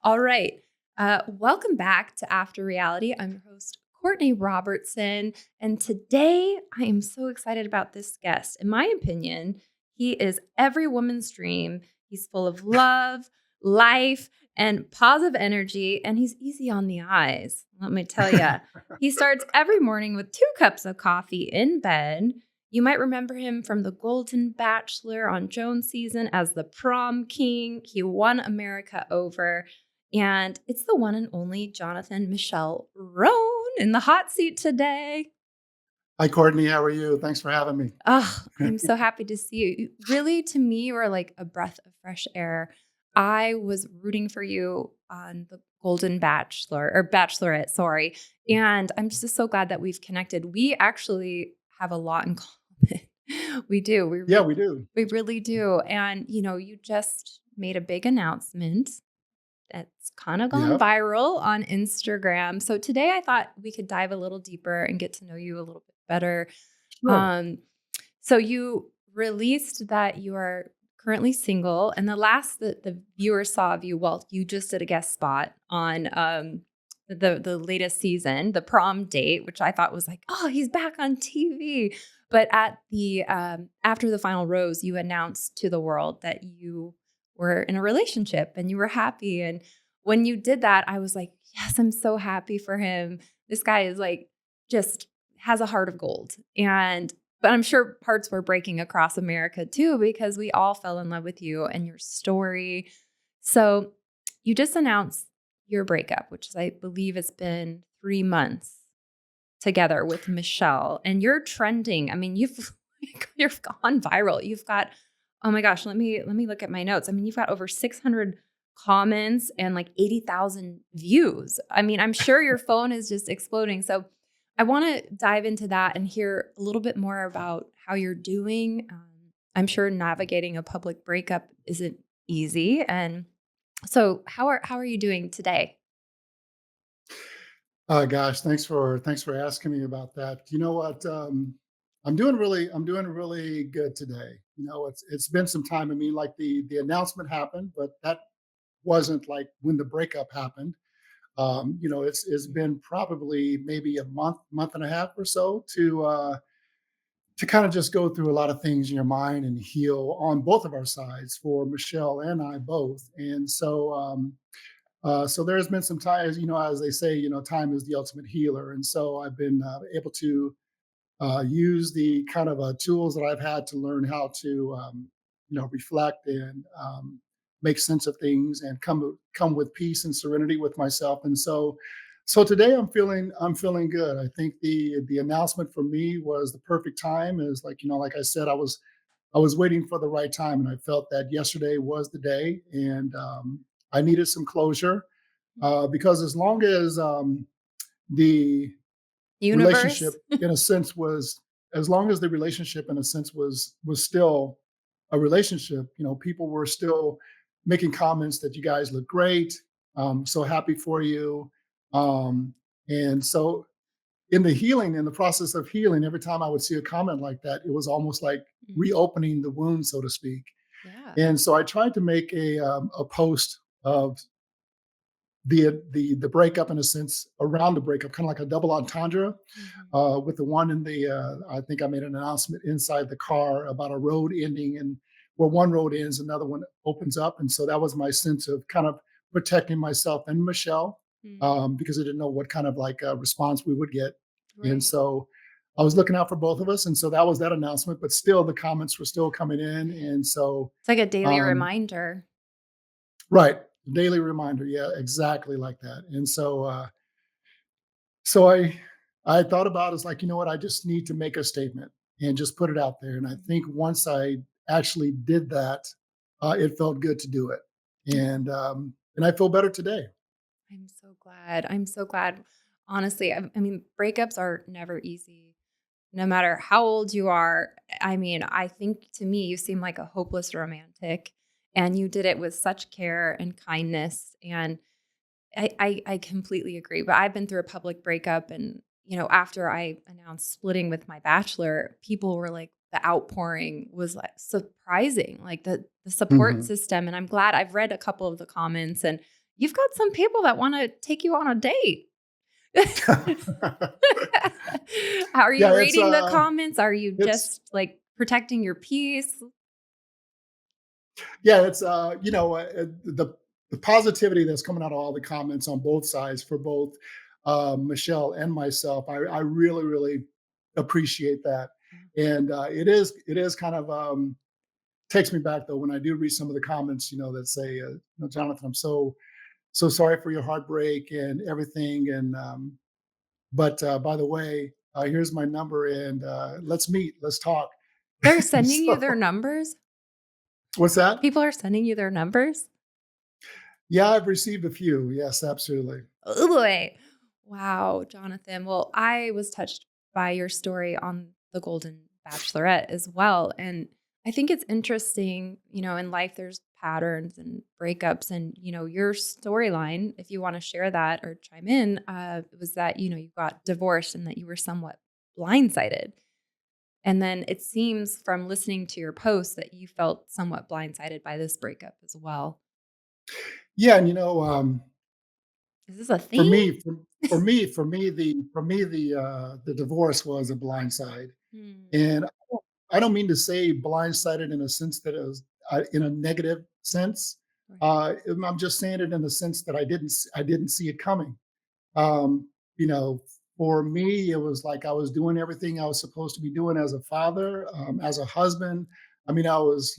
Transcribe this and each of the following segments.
All right. Welcome back to After Reality. I'm your host, Courtney Robertson. And today I am so excited about this guest. In my opinion, he is every woman's dream. He's full of love, life, and positive energy, and he's easy on the eyes. Let me tell you, he starts every morning with 2 cups of coffee in bed. You might remember him from the Golden Bachelor on Joan's season as the prom king. He won America over. And it's the one and only Jonathan Michelle Rone in the hot seat today. Hi, Courtney. How are you? Thanks for having me. Oh, I'm so happy to see you. Really, to me, you are like a breath of fresh air. I was rooting for you on the Golden Bachelor or Bachelorette, sorry. And I'm just so glad that we've connected. We actually have a lot in common. We do. Yeah, we do. We really do. And, you just made a big announcement that's kind of gone Yep. viral on Instagram. So today I thought we could dive a little deeper and get to know you a little bit better. Sure. Um, so you released that you are currently single, and the last that the viewers saw of you, well, you just did a guest spot on the latest season, the prom date, which I thought was like, oh, he's back on TV. But at the after the final rose, you announced to the world that you were in a relationship and you were happy. And when you did that, I was like, yes, I'm so happy for him. This guy is like just has a heart of gold. But I'm sure hearts were breaking across America too, because we all fell in love with you and your story. So you just announced your breakup, which is, I believe it's been 3 months together with Michelle, and you're trending. I mean, you've gone viral. You've got, oh my gosh, let me look at my notes. I mean, you've got over 600 comments and like 80,000 views. I mean, I'm sure your phone is just exploding. So I want to dive into that and hear a little bit more about how you're doing. I'm sure navigating a public breakup isn't easy. And so how are you doing today? Gosh, thanks for asking me about that. You know what? I'm doing really good today. It's been some time. I mean, like the announcement happened, but that wasn't like when the breakup happened. It's been probably maybe a month and a half or so to kind of just go through a lot of things in your mind and heal on both of our sides for Michelle and I both. So there's been some time, as they say, time is the ultimate healer. And so I've been able to use the kind of tools that I've had to learn how to, reflect and make sense of things and come with peace and serenity with myself. And so today I'm feeling good. I think the announcement for me was the perfect time. Is like like I said, I was waiting for the right time, and I felt that yesterday was the day, and I needed some closure because the relationship, Universe? in a sense, was as long as the relationship, in a sense, was still a relationship. People were still making comments that you guys look great. So happy for you. Um, and so in the process of healing, every time I would see a comment like that, it was almost like Mm, reopening the wound, so to speak. yeah. And so I tried to make a post of the breakup, in a sense, around the breakup, kind of like a double entendre, Mhm. with the one in the I think I made an announcement inside the car about a road ending, and where one road ends, another one opens up. And so that was my sense of kind of protecting myself and Michelle, Mm, because I didn't know what kind of like response we would get. And right. so I was looking out for both of us. And so that was that announcement, but still the comments were still coming in. And so It's like a daily um, reminder. right, daily reminder, yeah, exactly like that. And so I thought about, it's like, you know what, I just need to make a statement and just put it out there. And I Mhm. think once I actually did that, it felt good to do it. And I feel better today. I'm so glad. I'm so glad. Honestly, I mean, breakups are never easy, no matter how old you are. I mean, I think to me, you seem like a hopeless romantic, and you did it with such care and kindness. And I completely agree. But I've been through a public breakup, and after I announced splitting with my bachelor, people were like, the outpouring was like surprising, like the support Mhm. system. And I'm glad I've read a couple of the comments, and you've got some people that want to take you on a date. How are you Yeah, it's reading the comments? Are you it's just like protecting your peace? yeah, it's the positivity that's coming out of all the comments on both sides for both Michelle and myself. I really really appreciate that, and it is kind of takes me back though when I do read some of the comments, that say, Jonathan, I'm so sorry for your heartbreak and everything, and but by the way, here's my number, and let's meet, let's talk. They're sending you So their numbers? what's that? People are sending you their numbers? Yeah, I've received a few. Yes, absolutely. Ooh, wow, Jonathan. Well, I was touched by your story on the Golden Bachelorette as well. And I think it's interesting, in life there's patterns and breakups. And, your storyline, if you want to share that or chime in, was that, you got divorced and that you were somewhat blindsided. And then it seems from listening to your post that you felt somewhat blindsided by this breakup as well. Yeah, and Is this a for theme? me, the divorce was a blindside, Hmm. and I don't mean to say blindsided in a sense that it was in a negative sense. Right. I'm just saying it in the sense that I didn't see it coming. Um, you know, for me, it was like I was doing everything I was supposed to be doing as a father, as a husband. I mean, I was,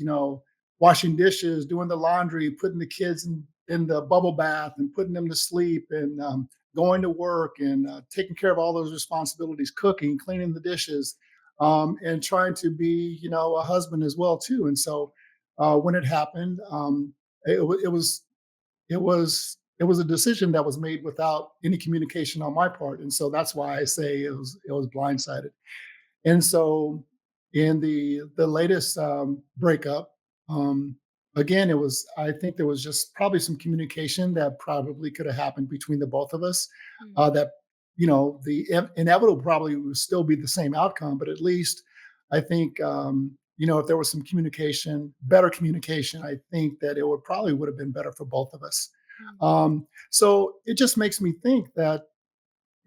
washing dishes, doing the laundry, putting the kids in the bubble bath and putting them to sleep, and going to work, and taking care of all those responsibilities, cooking, cleaning the dishes, and trying to be, a husband as well too. And so when it happened, it was it was a decision that was made without any communication on my part, and so that's why I say it was blindsided. And so in the latest breakup, um, again, I think there was just probably some communication that probably could have happened between the both of us. Hmm. That the inevitable probably would still be the same outcome, but at least I think if there was some communication, better communication, I think that it would have been better for both of us. Hmm. So it just makes me think that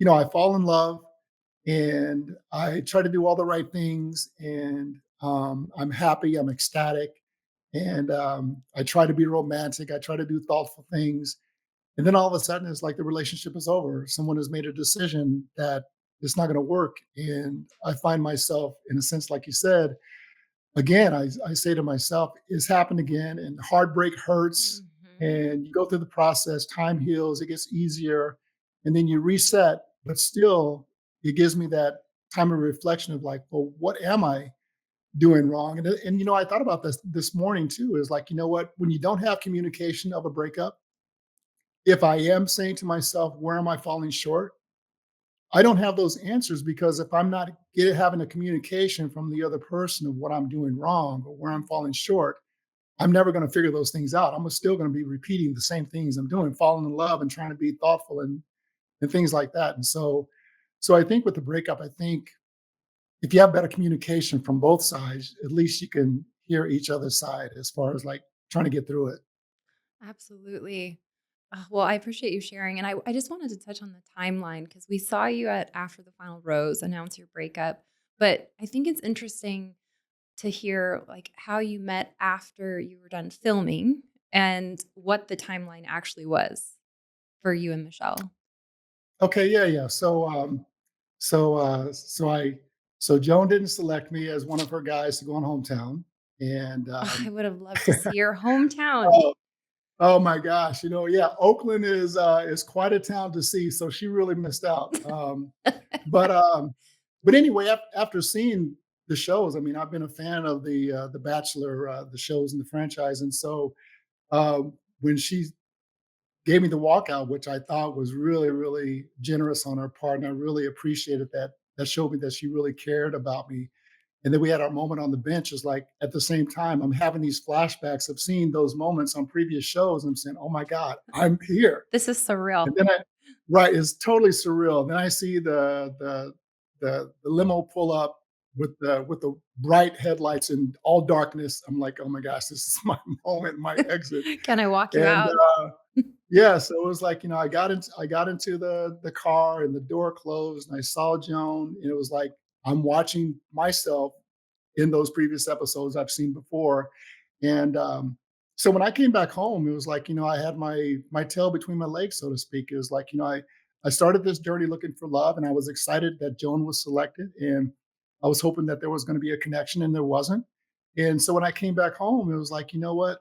I fall in love and I try to do all the right things, and I'm happy, I'm ecstatic, and I try to be romantic. I try to do thoughtful things, and then all of a sudden, it's like the relationship is over. Someone has made a decision that it's not going to work, and I find myself, in a sense, like you said, again, I say to myself, it's happened again, and heartbreak hurts, Mhm. and you go through the process, time heals, it gets easier, and then you reset, but still, it gives me that time of reflection of like, well, what am I doing wrong? And I thought about this morning too, is like, you know what, when you don't have communication of a breakup, if I am saying to myself, where am I falling short? I don't have those answers because if I'm not having a communication from the other person of what I'm doing wrong or where I'm falling Mhm. short, I'm never going to figure those things out. I'm still going to be repeating the same things I'm doing, falling in love and trying to be thoughtful and things like that. And so I think with the breakup, I think if you have better communication from both sides, at least you can hear each other's side as far as like trying to get through it. Absolutely. Well, I appreciate you sharing. And I just wanted to touch on the timeline because we saw you at After the Final Rose announce your breakup. But I think it's interesting to hear like how you met after you were done filming and what the timeline actually was for you and Michelle. Okay, yeah, yeah. So Joan didn't select me as one of her guys to go on hometown, and Oh, I would have loved to see your hometown. oh, oh my gosh, yeah, Oakland is quite a town to see, so she really missed out. But anyway, after seeing the shows, I mean, I've been a fan of the Bachelor, the shows and the franchise, and so when she gave me the walkout, which I thought was really, really generous on her part, and I really appreciated that. That showed me that she really cared about me. And then we had our moment on the bench. Is like at the same time, I'm having these flashbacks of seeing those moments on previous shows. And I'm saying, "Oh my God, I'm here!" This is surreal. And then right, it's totally surreal. Then I see the limo pull up, with the bright headlights and all darkness. I'm like, oh my gosh, this is my moment, my exit. Can I walk you And out? yeah, so it was like, I got into the car and the door closed and I saw Joan and it was like I'm watching myself in those previous episodes I've seen before. And so when I came back home, it was like, I had my tail between my legs, so to speak. It was like, I started this journey looking for love and I was excited that Joan was selected and I was hoping that there was going to be a connection and there wasn't. And so when I came back home, it was like, you know what?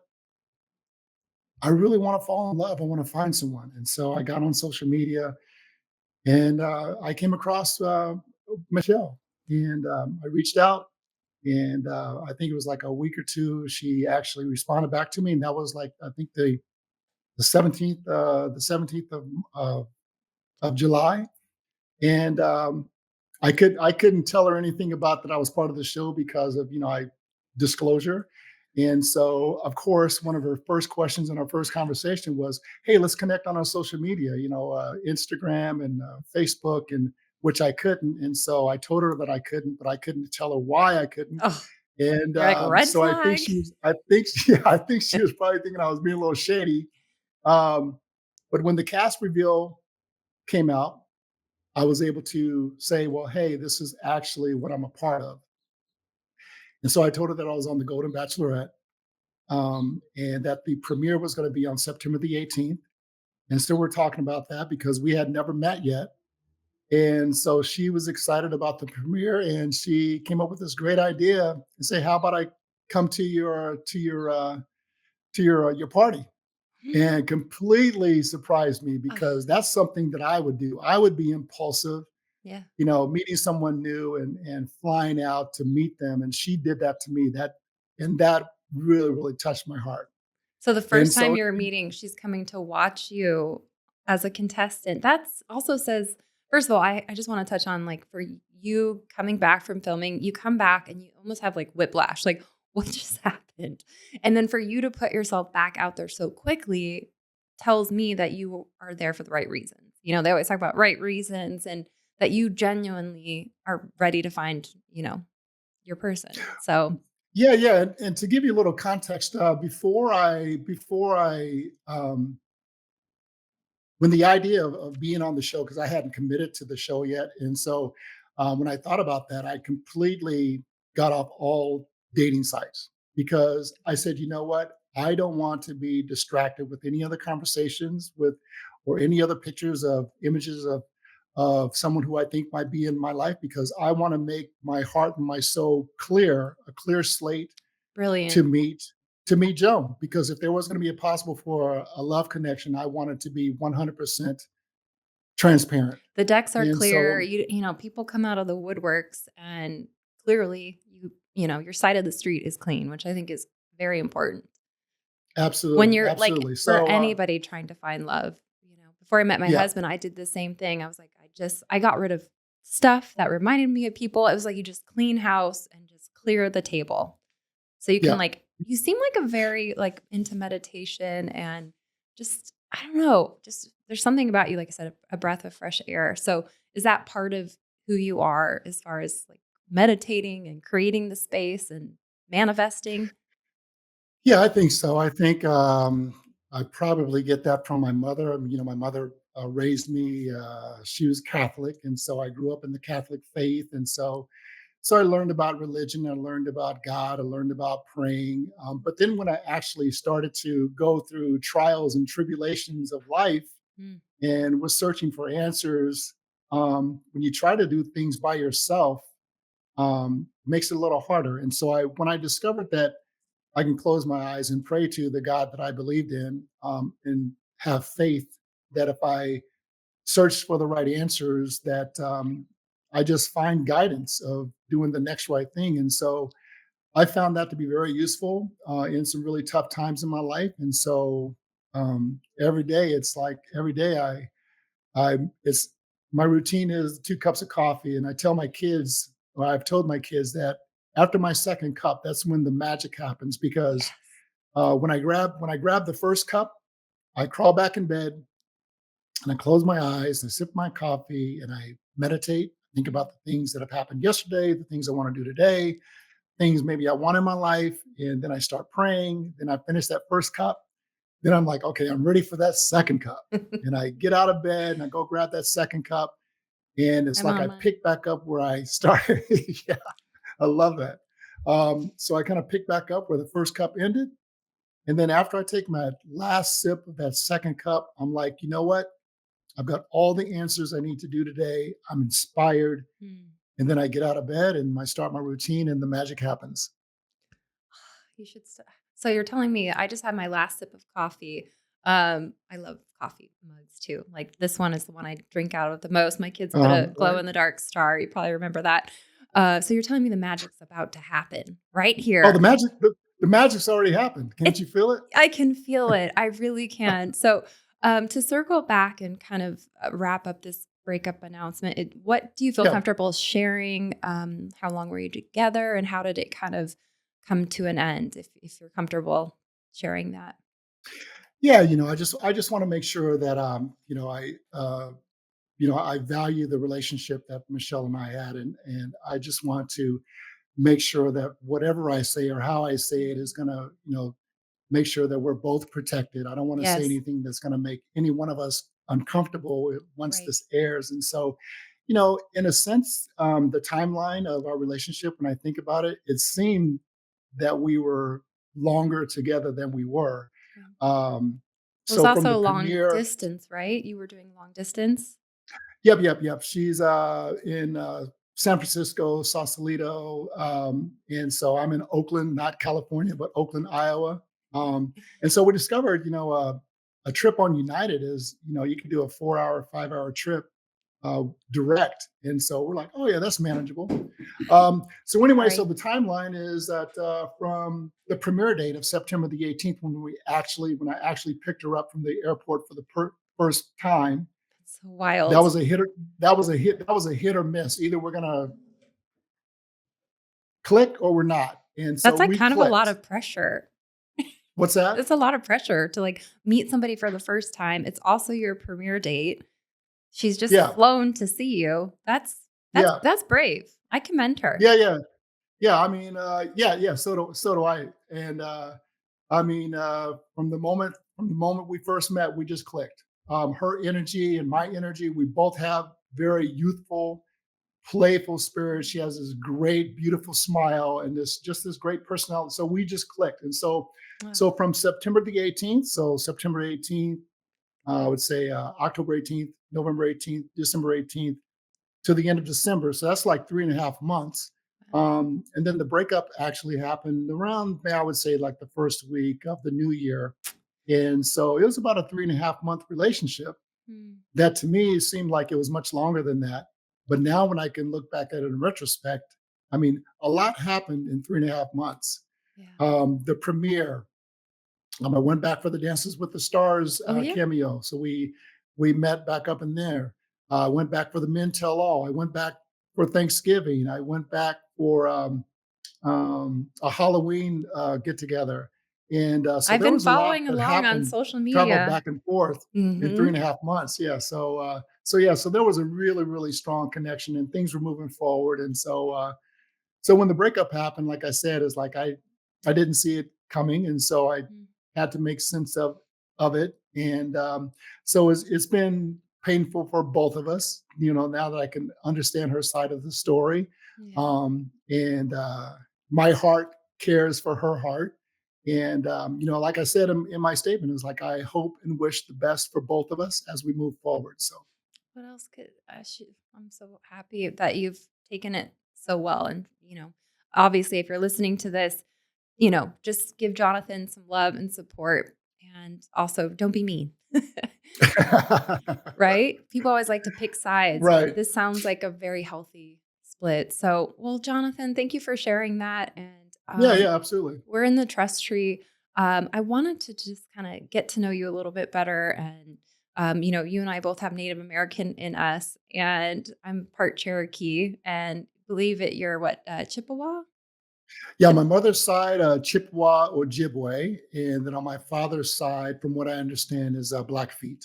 I really want to fall in love. I want to find someone. And so I got on social media and I came across Michelle and I reached out and I think it was like a week or two. She actually responded back to me, and that was like I think the 17th of July. And I couldn't tell her anything about that I was part of the show because of I disclosure. And so, of course, one of her first questions in our first conversation was, "Hey, let's connect on our social media, Instagram and Facebook," and which I couldn't. And so I told her that I couldn't, but I couldn't tell her why I couldn't. Oh, And you're like, red so flag. I think she was probably thinking I was being a little shady. Um, but when the cast reveal came out, I was able to say, well, hey, this is actually what I'm a part of. And so I told her that I was on the Golden Bachelorette and that the premiere was going to be on September the 18th. And so we're talking about that because we had never met yet. And so she was excited about the premiere and she came up with this great idea and say, how about I come to your party? And completely surprised me Ugh, because that's something that I would do. I would be impulsive, yeah. meeting someone new and flying out to meet them. And she did that to me. That really, really touched my heart. So the And first time so you're meeting, she's coming to watch you as a contestant. That's also says, first of all, I just want to touch on like for you coming back from filming, you come back and you almost have like whiplash, like what just happened? And then for you to put yourself back out there so quickly tells me that you are there for the right reasons. They always talk about right reasons and that you genuinely are ready to find, your person. So, yeah, yeah. And to give you a little context, when the idea of being on the show, because I hadn't committed to the show yet. And so when I thought about that, I completely got off all dating sites because I said, you know what? I don't want to be distracted with any other conversations with or any other pictures of images of someone who I think might be in my life because I want to make my heart and my soul clear, a clear slate to brilliant. meet to meet Joe. Because if there was going to be a possible for a love connection, I wanted to be 100% transparent. The decks are And clear. so, You know, people come out of the woodworks and clearly your side of the street is clean, which I think is very important. When absolutely, you're like absolutely. for So, anybody trying to find love, before I met my yeah, husband, I did the same thing. I was like, I got rid of stuff that reminded me of people. It was like you just clean house and just clear the table. So you can yeah, like you seem like a very like into meditation and just I don't know, just there's something about you, like I said, a breath of fresh air. So is that part of who you are as far as like meditating and creating the space and manifesting? yeah. I think so. I think I probably get that from my mother. My mother raised me. She was Catholic, and so I grew up in the Catholic faith, and so I learned about religion, I learned about God, I learned about praying. But then when I actually started to go through trials and tribulations of life Mm, and was searching for answers, when you try to do things by yourself, makes it a little harder. And so when I discovered that I can close my eyes and pray to the God that I believed in, and have faith that if I search for the right answers that I just find guidance of doing the next right thing. And so I found that to be very useful in some really tough times in my life. And so every day, it's like every day it's my routine is 2 cups of coffee. And I tell my kids, or I've told my kids that after my second cup, that's when the magic happens because yes. when I grab the first cup, I crawl back in bed and I close my eyes, I sip my coffee, and I meditate. think about the things that have happened yesterday, the things I want to do today, things maybe I want in my life. And then I start praying. Then I finish that first cup. Then I'm like, okay, I'm ready for that second cup. And I get out of bed and I go grab that second cup. And it's I'm like on I mine. pick back up where I started. Yeah, I love that. So I kind of pick back up where the first cup ended. And then after I take my last sip of that second cup, I'm like, you know what? I've got all the answers I need to do today. I'm inspired. Mm. And then I get out of bed and I start my routine and the magic happens. You should so you're telling me I just had my last sip of coffee. I love coffee mugs too. Like this one is the one I drink out of the most. My kids put a glow Right. in the dark star. You probably remember that. So you're telling me the magic's about to happen right Oh, here. the magic's already happened. Can't It you feel it? I can feel it. I really can. So to circle back and kind of wrap up this breakup announcement, what do you feel Yeah. comfortable sharing? How long were you together, and how did it kind of come to an end? If you're comfortable sharing that. Yeah, I just want to make sure that I value the relationship that Michelle and I had, and I just want to make sure that whatever I say or how I say it is Mhm. going to, make sure that we're both protected. I don't want to say Yes. anything that's going to make any one of us uncomfortable once Right. this airs. And so, in a sense, the timeline of our relationship, when I think about it, it seemed that we were longer together than we were. Yeah. Um, It was so from the also long premiere, distance, right? You were doing long distance? yep, yep, yep. She's in San Francisco, Sausalito, and so I'm in Oakland, not California, but Oakland, Iowa. And so we discovered, a trip on United is, you can do a 4 hour, 5 hour trip direct, and so we're like, oh yeah, that's manageable. So anyway, so Right. the timeline is that from the premiere date of September the 18th, when I actually picked her up from the airport for the first time, That's so that wild. was a hit or that was a hit or miss. Either we're gonna click or we're not. And so That's like we kind of a lot clicked. of pressure. What's that? It's a lot of pressure to like meet somebody for the first time. It's also your premiere date. She's just Yeah, flown to see you. yeah, That's brave. I commend her. yeah, yeah, yeah. I mean, yeah, yeah. So do I. And I mean, from the moment we first met, we just clicked. Her energy and my energy, we both have very youthful, playful spirit. She has this great, beautiful smile and this great personality. So we just clicked. And so Ugh, so from September the 18th, so September 18th, I would say October 18th, November 18th, December 18th to the end of December. So that's like 3.5 months. And then the breakup actually happened around, I would say, like the first week of the new year. And so it was about a 3.5 month relationship mm, that to me seemed like it was much longer than that. But now when I can look back at it in retrospect, I mean, a lot happened in 3.5 months. yeah. The premiere, I went back for the Dances with the Stars Oh, yeah? cameo, so we met back up in there. I went back for the Men Tell All. I went back for Thanksgiving. I went back for a Halloween get together, and so I've there been was a lot following that along on happened, social traveled media. back and forth in three Mhm. and a half months. Yeah, so there was a really really strong connection, and things were moving forward, and so when the breakup happened, like I said, is like I didn't see it coming, and so I Mm, had to make sense of it. And so it's been painful for both of us. Now that I can understand her side of the story, yeah. and my heart cares for her heart. And like I said in my statement, is like I hope and wish the best for both of us as we move forward. So What else could I'm so happy that you've taken it so well, and, obviously, if you're listening to this, just give Jonathan some love and support, and also don't be mean. Right? People always like to pick sides, but right. this sounds like a very healthy split. So, well, Jonathan, thank you for sharing that. And Yeah, yeah, absolutely. we're in the trust tree. I wanted to just kind of get to know you a little bit better. And, you and I both have Native American in us, and I'm part Cherokee and believe it, you're what, Chippewa? Yeah, Chip- my mother's side, Chippewa or Ojibwe, and then on my father's side, from what I understand, is Blackfeet.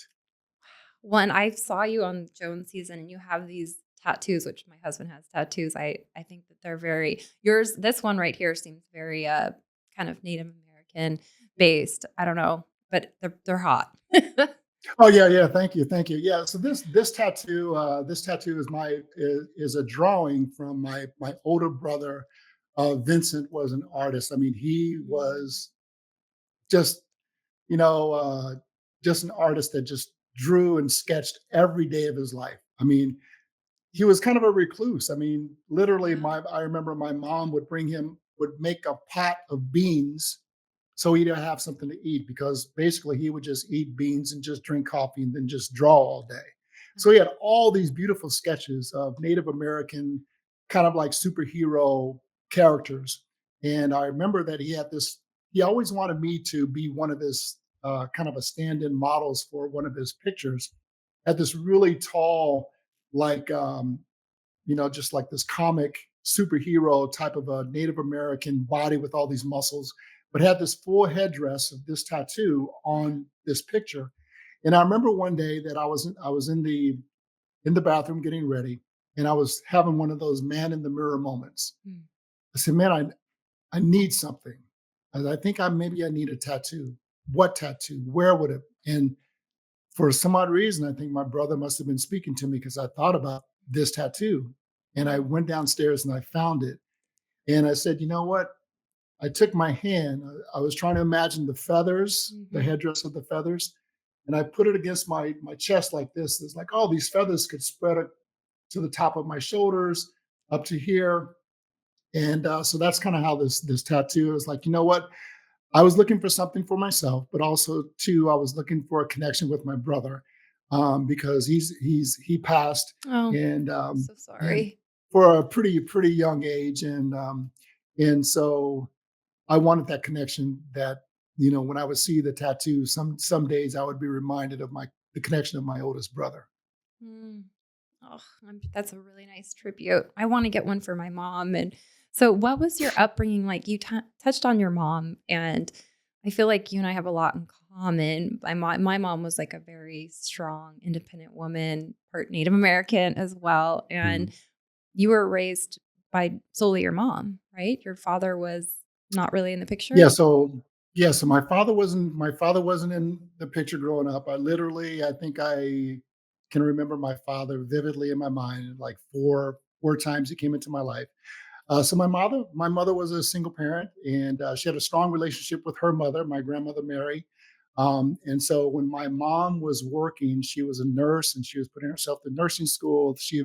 One, I saw you on Jones season and you have these tattoos, which my husband has tattoos, I think that they're very yours. This one right here seems very kind of Native American based. I don't know, but they're hot. Oh yeah, yeah. Thank you. Yeah. So this tattoo is a drawing from my older brother. Vincent was an artist. I mean, he Mm, was just you know just an artist that just drew and sketched every day of his life. I mean, he was kind of a recluse. I mean, literally, yeah. my I remember my mom would make a pot of beans so he'd have something to eat because basically he would just eat beans and just drink coffee and then just draw all day. So he had all these beautiful sketches of Native American kind of like superhero characters. And I remember that he always wanted me to be one of his kind of a stand in models for one of his pictures. Had this really tall, like, just like this comic superhero type of a Native American body with all these muscles, but had this full headdress of this tattoo on this picture. And I remember one day that I was in the bathroom getting ready, and I was having one of those man in the mirror moments. Mm. I said, "Man, I need something. I think I need a tattoo. What tattoo? Where would it?" And for some odd reason, I think my brother must have been speaking to me because I thought about this tattoo. And I Mm. went downstairs and I found it. And I said, you know what? I took my hand. I was trying to imagine the feathers, the Mhm. headdress of the feathers, and I put it against my chest like this. It's like, oh, these feathers could spread it to the top of my shoulders, up to here. And so that's kind of how this tattoo is like. You know what? I was looking for something for myself, but also too, I was looking for a connection with my brother because he passed Oh, and so and sorry. for a pretty young age, and so I wanted that connection. That when I would see the tattoo, some days I would be reminded of my the connection of my oldest brother. Mm. Oh, that's a really nice tribute. I want to get one for my mom. And so, what was your upbringing like? You touched on your mom, and I feel like you and I have a lot in common. My mom was like a very strong, independent woman, part Native American as well. And Mhm. you were raised by solely your mom, right? Your father was not really in the Yeah, picture. so my father wasn't in the picture growing up. I think I can remember my father vividly in my mind, like four times he came into my life. So my mother was a single parent, and she had a strong relationship with her mother, my grandmother Mary. And so when my mom was working, she was a nurse and she was putting herself through nursing school. She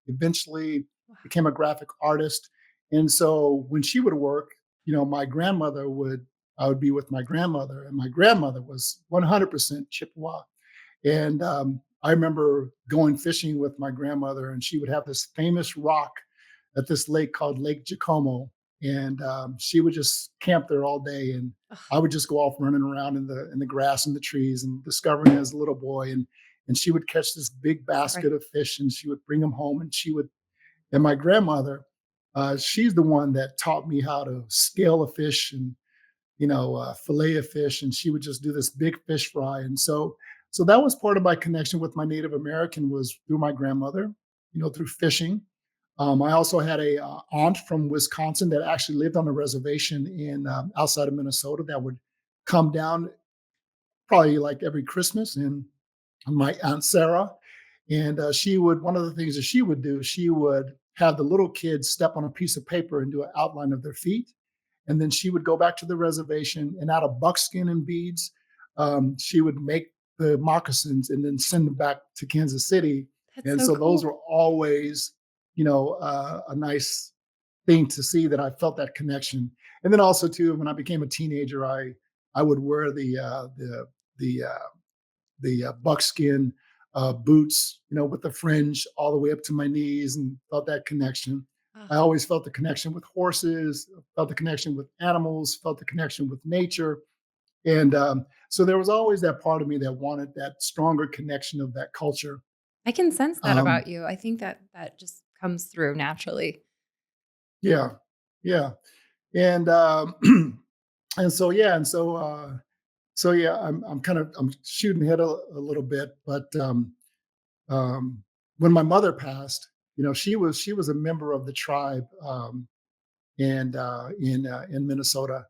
eventually Wow. became a graphic artist, and so when she would work, my grandmother would I would be with my grandmother, and my grandmother was 100% Chippewa. And I remember going fishing with my grandmother, and she would have this famous rock at this lake called Lake Jacomo, and she would just camp there all day, and Ugh, I would just go off running around in the grass and the trees and discovering as a little boy, and she would catch this big sorry. basket of fish, and she would bring them home, and my grandmother, she's the one that taught me how to scale a fish and fillet of fish, and she would just do this big fish fry. And so that was part of my connection with my Native American was through my grandmother, through fishing. I also had a aunt from Wisconsin that actually lived on a reservation in outside of Minnesota that would come down probably like every Christmas, and my aunt Sarah, and she would one of the things that she would do, she would have the little kids step on a piece of paper and do an outline of their feet, and then she would go back to the reservation, and out of buckskin and beads, she would make the moccasins and then send them back to Kansas City. That's And so so those cool. were always, a nice thing to see that I felt that connection. And then also too, when I became a teenager, I would wear the buckskin boots, with the fringe all the way up to my knees, and felt that connection. I Ugh. always felt the connection with horses, felt the connection with animals, felt the connection with nature. And so there was always that part of me that wanted that stronger connection of that culture. I can sense that Um, about you. I think that that just comes through naturally. yeah, yeah. And and so yeah, and so yeah, I'm shooting ahead a little bit, but um, when my mother passed, she was a member of the tribe, and in Minnesota.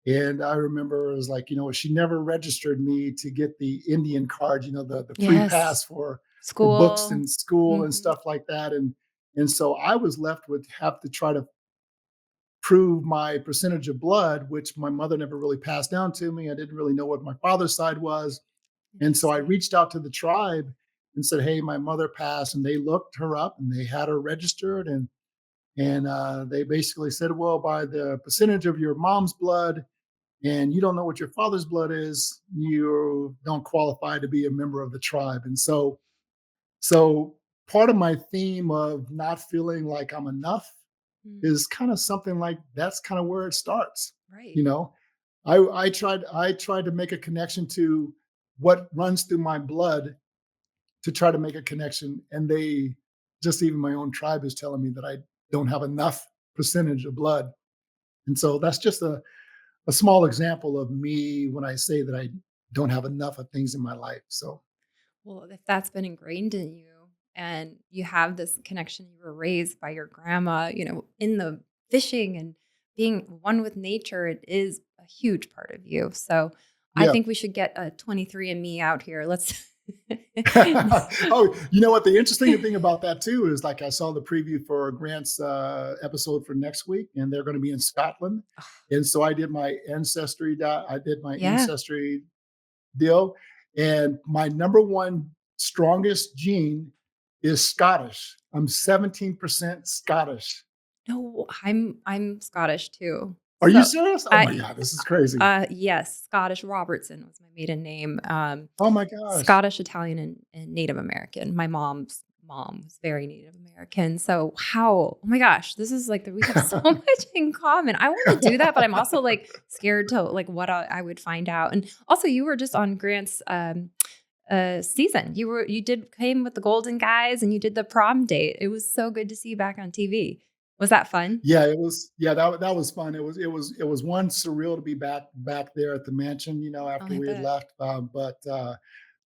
And I remember it was like, she never registered me to get the Indian card, the free Yes. pass for books School. and school and Mhm. stuff like that. And so I was left with have to try to prove my percentage of blood, which my mother never really passed down to me. I didn't really know what my father's side was. And so I Interesting. reached out to the tribe and said, "Hey, my mother passed," and they looked her up and they had her registered, and they basically said, "Well, by the percentage of your mom's blood, and you don't know what your father's blood is, you don't qualify to be a member of the tribe." And so part of my theme of not feeling like I'm enough Mm, is kind of something like that's kind of where it starts. right. You know, I tried to make a connection to what runs through my blood to try to make a connection, and they just even my own tribe is telling me that I don't have enough percentage of blood. And so that's just a small example of me when I say that I don't have enough of things in my life. So Well, if that's been ingrained in you and you have this connection, you were raised by your grandma, in the fishing and being one with nature, it is a huge part of you. So I yeah. think we should get a 23andMe out here. Let's. Oh, you know what? The interesting thing about that too is like I saw the preview for Grant's episode for next week, and they're going to be in Scotland, and so I did my Yeah. ancestry deal, and my number one strongest gene is Scottish. I'm 17% Scottish. No, I'm Scottish too. Are you So serious? Oh my I god, this is crazy. yes, Scottish Robertson was my maiden name. Oh my gosh. Scottish, Italian, and Native American. My mom's mom was very Native American. So how? Oh my gosh, this is like we have so much in common. I want to do that, but I'm also like scared to like what I would find out. And also, you were just on Grant's season. You came with the Golden guys and you did the prom date. It was so good to see you back on TV. Was that fun? Yeah, it was. Yeah, that was fun. It was one surreal to be back there at the mansion, Oh, after I we had bet. left.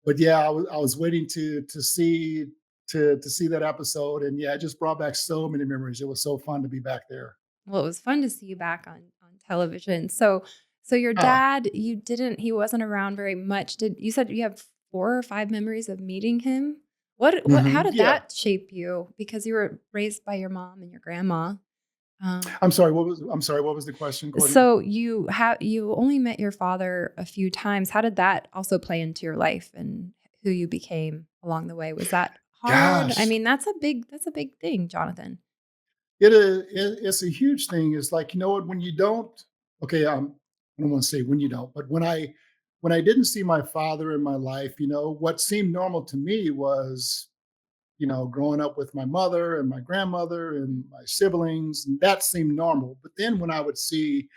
But yeah, I was waiting to see that episode, and yeah, it just brought back so many memories. It was so fun to be back there. Well, it was fun to see you back on television. So your Ah, dad, he wasn't around very much. Did you said you have 4 or 5 memories of meeting him? How did yeah. that shape you? Because you were raised by your mom and your grandma. Um, I'm sorry. What was the question, Courtney? so you only met your father a few times. How did that also play into your life and who you became along the way? Was that hard? I Gosh, mean, that's a big thing, Jonathan. it's a huge thing. It's like, what, when you don't, okay, I don't want to say when you don't, but when I didn't see my father in my life, what seemed normal to me was, growing up with my mother and my grandmother and my siblings, and that seemed normal. But then when I would see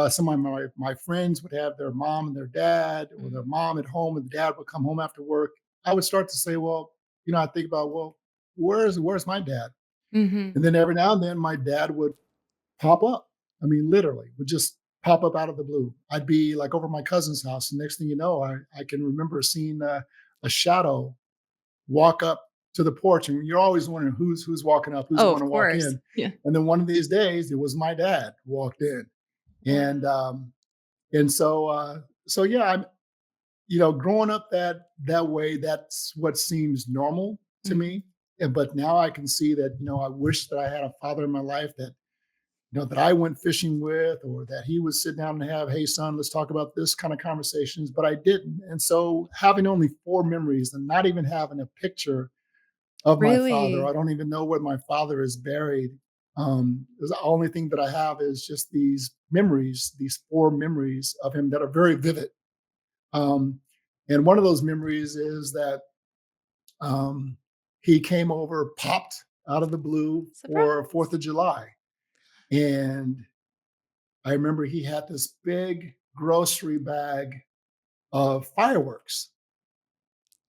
some of my friends would have their mom and their dad, or their Mm-hmm. mom at home and the dad would come home after work, I would start to say, well, I think about, well, where's my dad? Mm-hmm. And then every now and then my dad would pop up. I mean, literally, would just pop up out of the blue. I'd be like over my cousin's house, and next thing you know, I can remember seeing a shadow walk up to the porch, and you're always wondering who's walking up, who's Oh, going of to walk course. in. Yeah. And then one of these days, it was my dad walked in, and Wow. so yeah, I'm growing up that way. That's what seems normal to Mhm. me. But now I can see that I wish that I had a father in my life that I went fishing with, or that he would sit down and have, "Hey, son, let's talk about this," kind of conversations, but I didn't. And so having only 4 memories and not even having a picture of my father, I Really? don't even know where my father is buried. The only thing that I have is just these 4 memories of him that are very vivid. Um, and one of those memories is that um, he came over, popped out of the blue for Surprise. 4th of July. And I remember he had this big grocery bag of fireworks.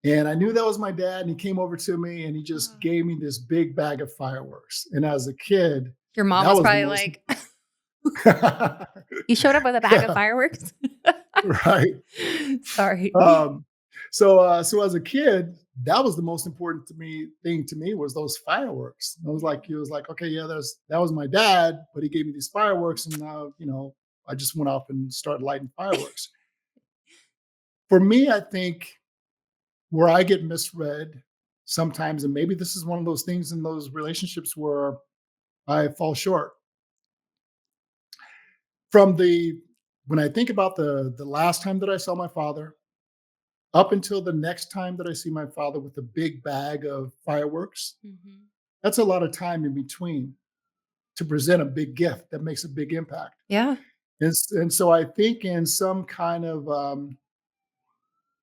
And I knew that was my dad. And he came over to me and he just Ah. gave me this big bag of fireworks. And as a kid, Your mom that was was the probably most, like, "You showed up with a bag of yeah, fireworks?" right. Sorry. Um, So as a kid, that was the most important to me thing to me was those fireworks. I was Yeah. like, he was like, okay, yeah, that was my dad, but he gave me these fireworks, and now I just went off and started lighting fireworks. For me, I think where I get misread sometimes, and maybe this is one of those things in those relationships where I fall short from the when I think about the last time that I saw my father up until the next time that I see my father with a big bag of fireworks. Mhm. That's a lot of time in between to present a big gift that makes a big impact. Yeah. And so I think in some kind of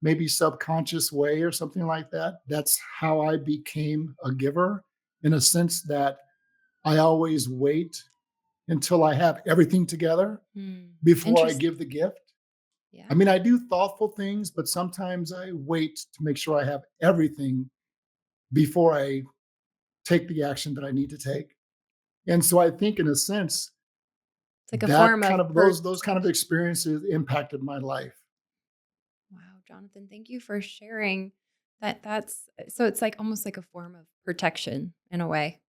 maybe subconscious way or something like that, that's how I became a giver in a sense that I always wait until I have everything together Mm. before I Interesting. give the gift. I Yeah. mean, I do thoughtful things, but sometimes I wait to make sure I have everything before I take the action that I need to take. And so I think in a sense, It's like a that form of kind of those kind of protection. experiences impacted my life. Wow, Jonathan, thank you for sharing that. So it's like almost like a form of protection in a way.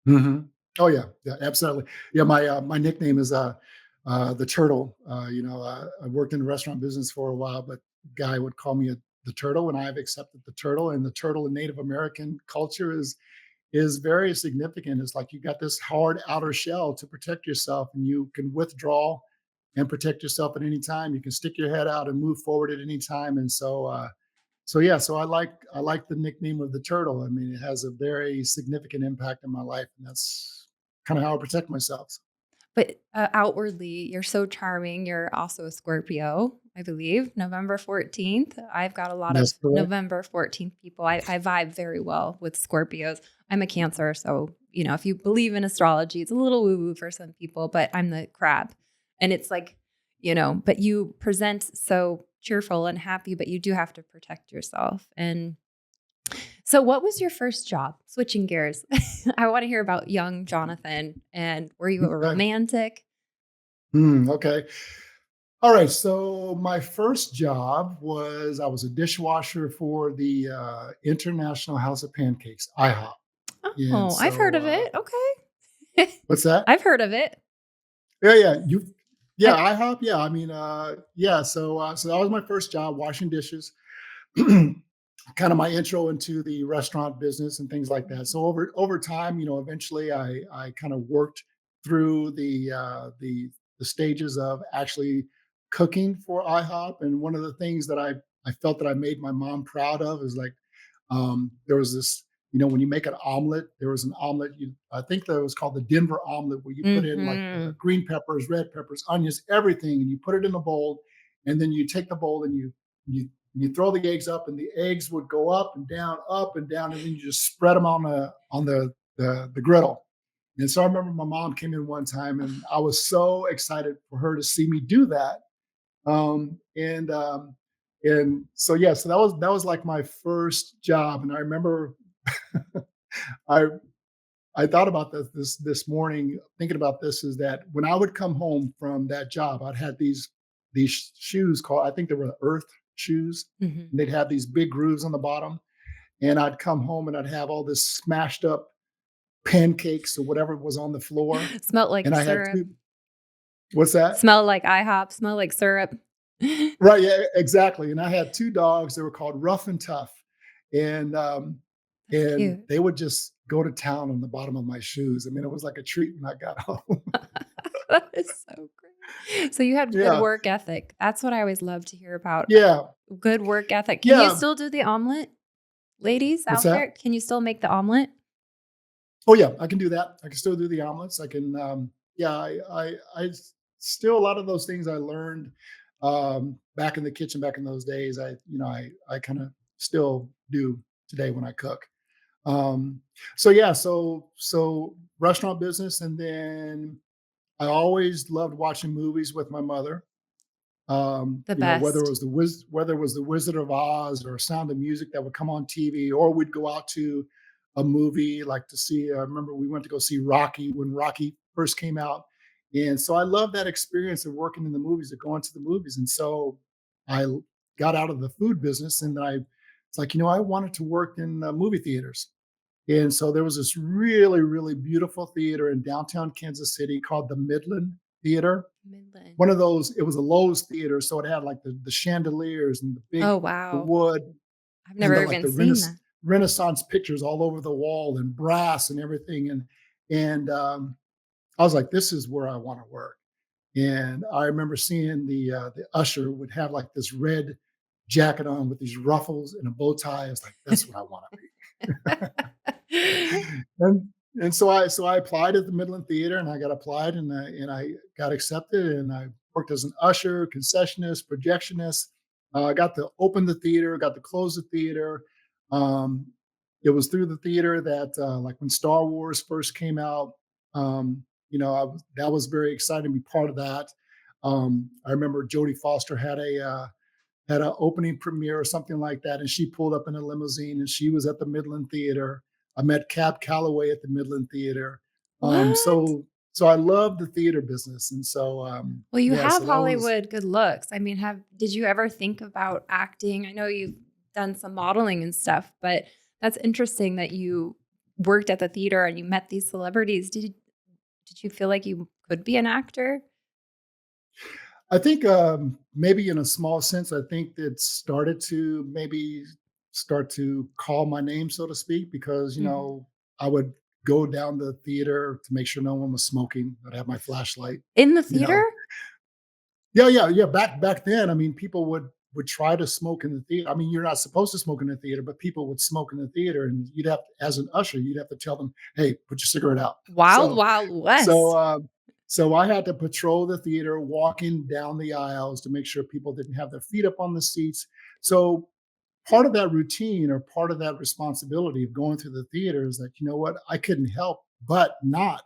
Mhm. Oh yeah, yeah, absolutely. Yeah, my nickname is the turtle. I worked in the restaurant business for a while, but guy would call me the turtle, and I've accepted the turtle. And the turtle in Native American culture is very significant. It's like you got this hard outer shell to protect yourself, and you can withdraw and protect yourself at any time. You can stick your head out and move forward at any time. And so yeah, so I like the nickname of the turtle. I mean, it has a very significant impact in my life, and that's kind of how I protect myself. But outwardly, you're so charming. You're also a Scorpio, I believe, November 14th. I've got a lot of That's correct. November 14th people. I vibe very well with Scorpios. I'm a Cancer. So, if you believe in astrology, it's a little woo woo for some people, but I'm the crab. And it's like, but you present so cheerful and happy, but you do have to protect yourself. And so, what was your first job? Switching gears, I want to hear about young Jonathan. And were you a Okay. romantic? Okay. All right. So my first job was I was a dishwasher for the International House of Pancakes, IHOP. And Oh, I've heard so of it. Okay, what's that? I've heard of it. Yeah, I IHOP. Yeah, I mean, yeah. So that was my first job, washing dishes. Kind of my intro into the restaurant business and things like that. Mhm. So over time, eventually I kind of worked through the stages of actually cooking for IHOP. And one of the things that I felt that I made my mom proud of is like there was this, when you make an omelet, there was an omelet. I think that was called the Denver omelet, where you put in like Mhm. green peppers, red peppers, onions, everything, and you put it in a bowl, and then you take the bowl and you throw the eggs up, and the eggs would go up and down, and then you just spread them on the griddle. And so I remember my mom came in one time, and I was so excited for her to see me do that. Um, and um, and so yeah, so that was like my first job, and I remember I I thought about this morning, thinking about this is that when I would come home from that job, I'd had these shoes called, I think they were Earth shoes, Mhm. and they'd have these big grooves on the bottom, and I'd come home and I'd have all this smashed up pancakes or whatever was on the floor, Smelled like and I had syrup. two. What's that? Smell like IHOP. Smell like syrup. Right, yeah, exactly, and I had 2 dogs, they were called Rough and Tough, and, um, That's and cute. they would just go to town on the bottom of my shoes. I mean, it was like a treat when I got home. That is so great. So you had good Yeah, work ethic. That's what I always love to hear about. yeah, Good work ethic. Can you yeah. still do the omelet, ladies What's out there? that? Can you still make the omelet? Oh, yeah, I can do that. I can still do the omelets. I can, yeah, still a lot of those things I learned, back in the kitchen back in those days, I kinda still do today when I cook. Um, so yeah, so restaurant business, and then I always loved watching movies with my mother. The Whether it best. was whether it was the Wizard of Oz or Sound of Music that would come on TV, or we'd go out to a movie like to see. I remember we went to go see Rocky when Rocky first came out, and so I love that experience of working in the movies, of going to the movies, and so I got out of the food business, and it's like, I wanted to work in movie theaters. And so there was this really, really beautiful theater in downtown Kansas City called the Midland Theater. Midland. One of those, it was a Lowe's theater, so it had like the chandeliers and the big Oh, the wow. wood I've and the never like even the seen that. Renaissance pictures all over the wall and brass and everything. And I was like, this is where I want to work. And I remember seeing the usher would have like this red jacket on with these ruffles and a bow tie. I was like, that's what I want to be. and and so I applied at the Midland Theater, and I got applied, and I got accepted, and I worked as an usher, concessionist, projectionist. I got to open the theater, got to close the theater. Um, it was through the theater that, like when Star Wars first came out, that was very exciting to be part of that. I remember Jodie Foster had an opening premiere or something like that, and she pulled up in a limousine, and she was at the Midland Theater. I met Cab Calloway at the Midland Theater. Um, What? so so I love the theater business, and so Well, you yeah, have so that was. Hollywood good looks. I mean, have did you ever think about acting? I know you've done some modeling and stuff, but that's interesting that you worked at the theater and you met these celebrities. Did you feel like you could be an actor? I think maybe in a small sense, I think that started to maybe start to call my name, so to speak, because Mhm. I would go down the theater to make sure no one was smoking. I'd have my flashlight, In the you theater? know, Yeah, yeah, yeah. Back then, I mean, people would try to smoke in the theater. I mean, you're not supposed to smoke in the theater, but people would smoke in the theater, and as an usher, you'd have to tell them, "Hey, put your cigarette out." Wild So, Wild so, West. so I had to patrol the theater, walking down the aisles to make sure people didn't have their feet up on the seats. So, part of that routine or part of that responsibility of going through the theater is that, what, I couldn't help but not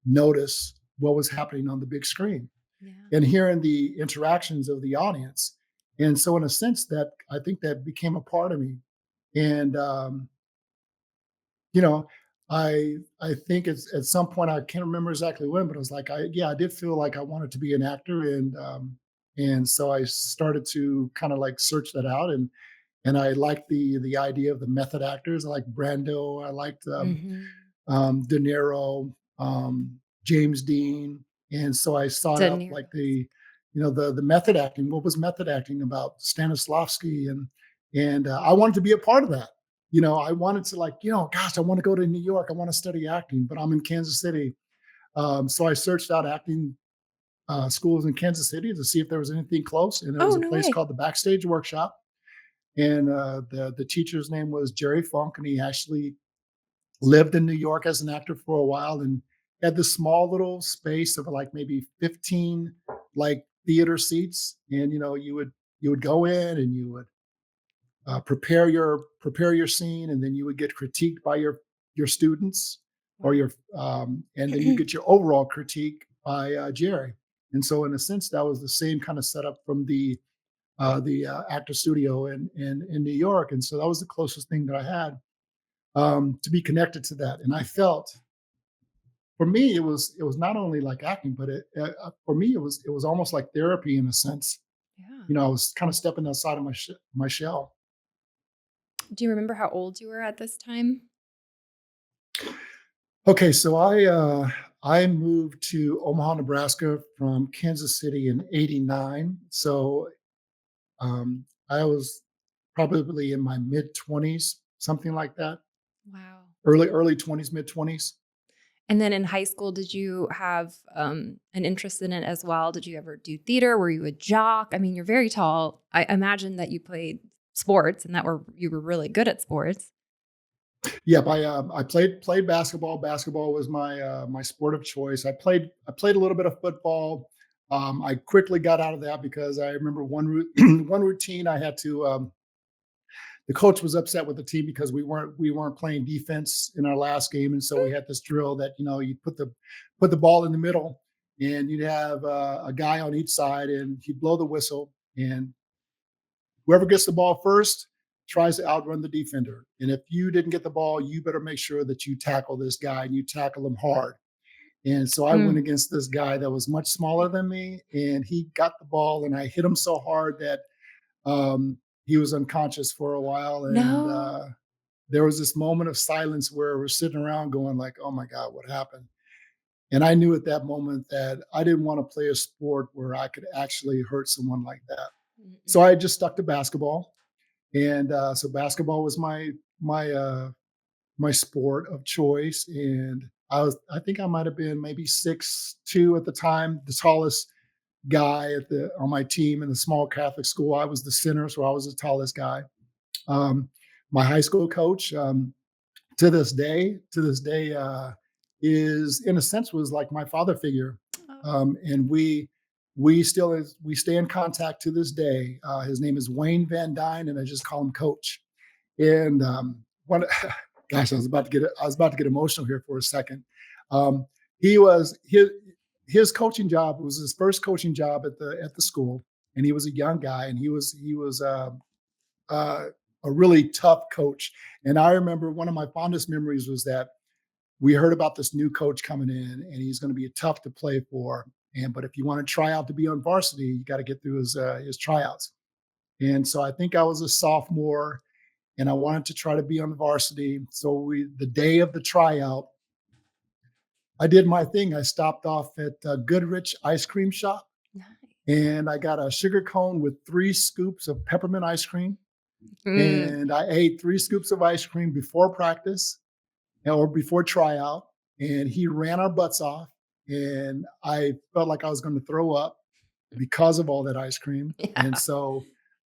notice what was happening on the big screen Yeah. and hearing the interactions of the audience. And so, in a sense, that I think that became a part of me. And you know, I think it's at some point, I can't remember exactly when, but it was like I did feel like I wanted to be an actor, and so I started to kind of like search that out, and I liked the idea of the method actors. I liked Brando. I liked Mhm. De Niro, James Dean, and so I sought De out like Niro's. the method acting. What was method acting about? Stanislavski, and I wanted to be a part of that. I wanted to like, gosh, I want to go to New York. I want to study acting, but I'm in Kansas City. So I searched out acting schools in Kansas City to see if there was anything close, and there Oh, was a no place way. called the Backstage Workshop, and the teacher's name was Jerry Funk, and he actually lived in New York as an actor for a while and had this small little space of like maybe 15 like theater seats. And you would go in and you would prepare your scene, and then you would get critiqued by your students or Wow. and then you get your overall critique by Jerry. And so in a sense that was the same kind of setup from the actor studio in New York. And so that was the closest thing that I had to be connected to that. And I felt, for me, it was not only like acting, but for me it was almost like therapy in a sense. Yeah. I was kind of stepping outside of my shell. Do you remember how old you were at this time? Okay, so I moved to Omaha, Nebraska from Kansas City in '89. So I was probably in my mid 20s, something like that. Wow. Early 20s, mid 20s. And then in high school, did you have, an interest in it as well? Did you ever do theater? Were you a jock? I mean, you're very tall. I imagine that you played sports and that you were really good at sports. Yep, I played basketball. Basketball was my sport of choice. I played a little bit of football. I quickly got out of that because I remember one routine I had to. The coach was upset with the team because we weren't playing defense in our last game, and so we had this drill that you put the ball in the middle, and you'd have a guy on each side, and he'd blow the whistle, and whoever gets the ball first tries to outrun the defender. And if you didn't get the ball, you better make sure that you tackle this guy and you tackle him hard. And so I went Mm. against this guy that was much smaller than me, and he got the ball, and I hit him so hard that He was unconscious for a while, and No. there was this moment of silence where we're sitting around going like, "Oh my God, what happened?" And I knew at that moment that I didn't want to play a sport where I could actually hurt someone like that. So Mm-mm. I just stuck to basketball, and so basketball was my sport of choice. And I think I might have been maybe 6'2" at the time, the tallest guy at the on my team in the small Catholic school. I was the center, so I was the tallest guy. Um, my high school coach, to this day, is in a sense was like my father figure, Oh. and we stay in contact to this day. His name is Wayne Van Dyne, and I just call him Coach. And one, gosh, I was about to get emotional here for a second. Um, he was his coaching job was his first coaching job at the school, and he was a young guy, and he was uh, a really tough coach. And I remember one of my fondest memories was that we heard about this new coach coming in, and he's going to be tough to play for. And but if you want to try out to be on varsity, you got to get through his tryouts. And so I think I was a sophomore, and I wanted to try to be on varsity. So the day of the tryout, I did my thing. I stopped off at Goodrich Ice Cream Shop, Nice. and I got a sugar cone with 3 scoops of peppermint ice cream. Mm. And I ate 3 scoops of ice cream before practice or before tryout. And he ran our butts off. And I felt like I was going to throw up because of all that ice cream. And Yeah. so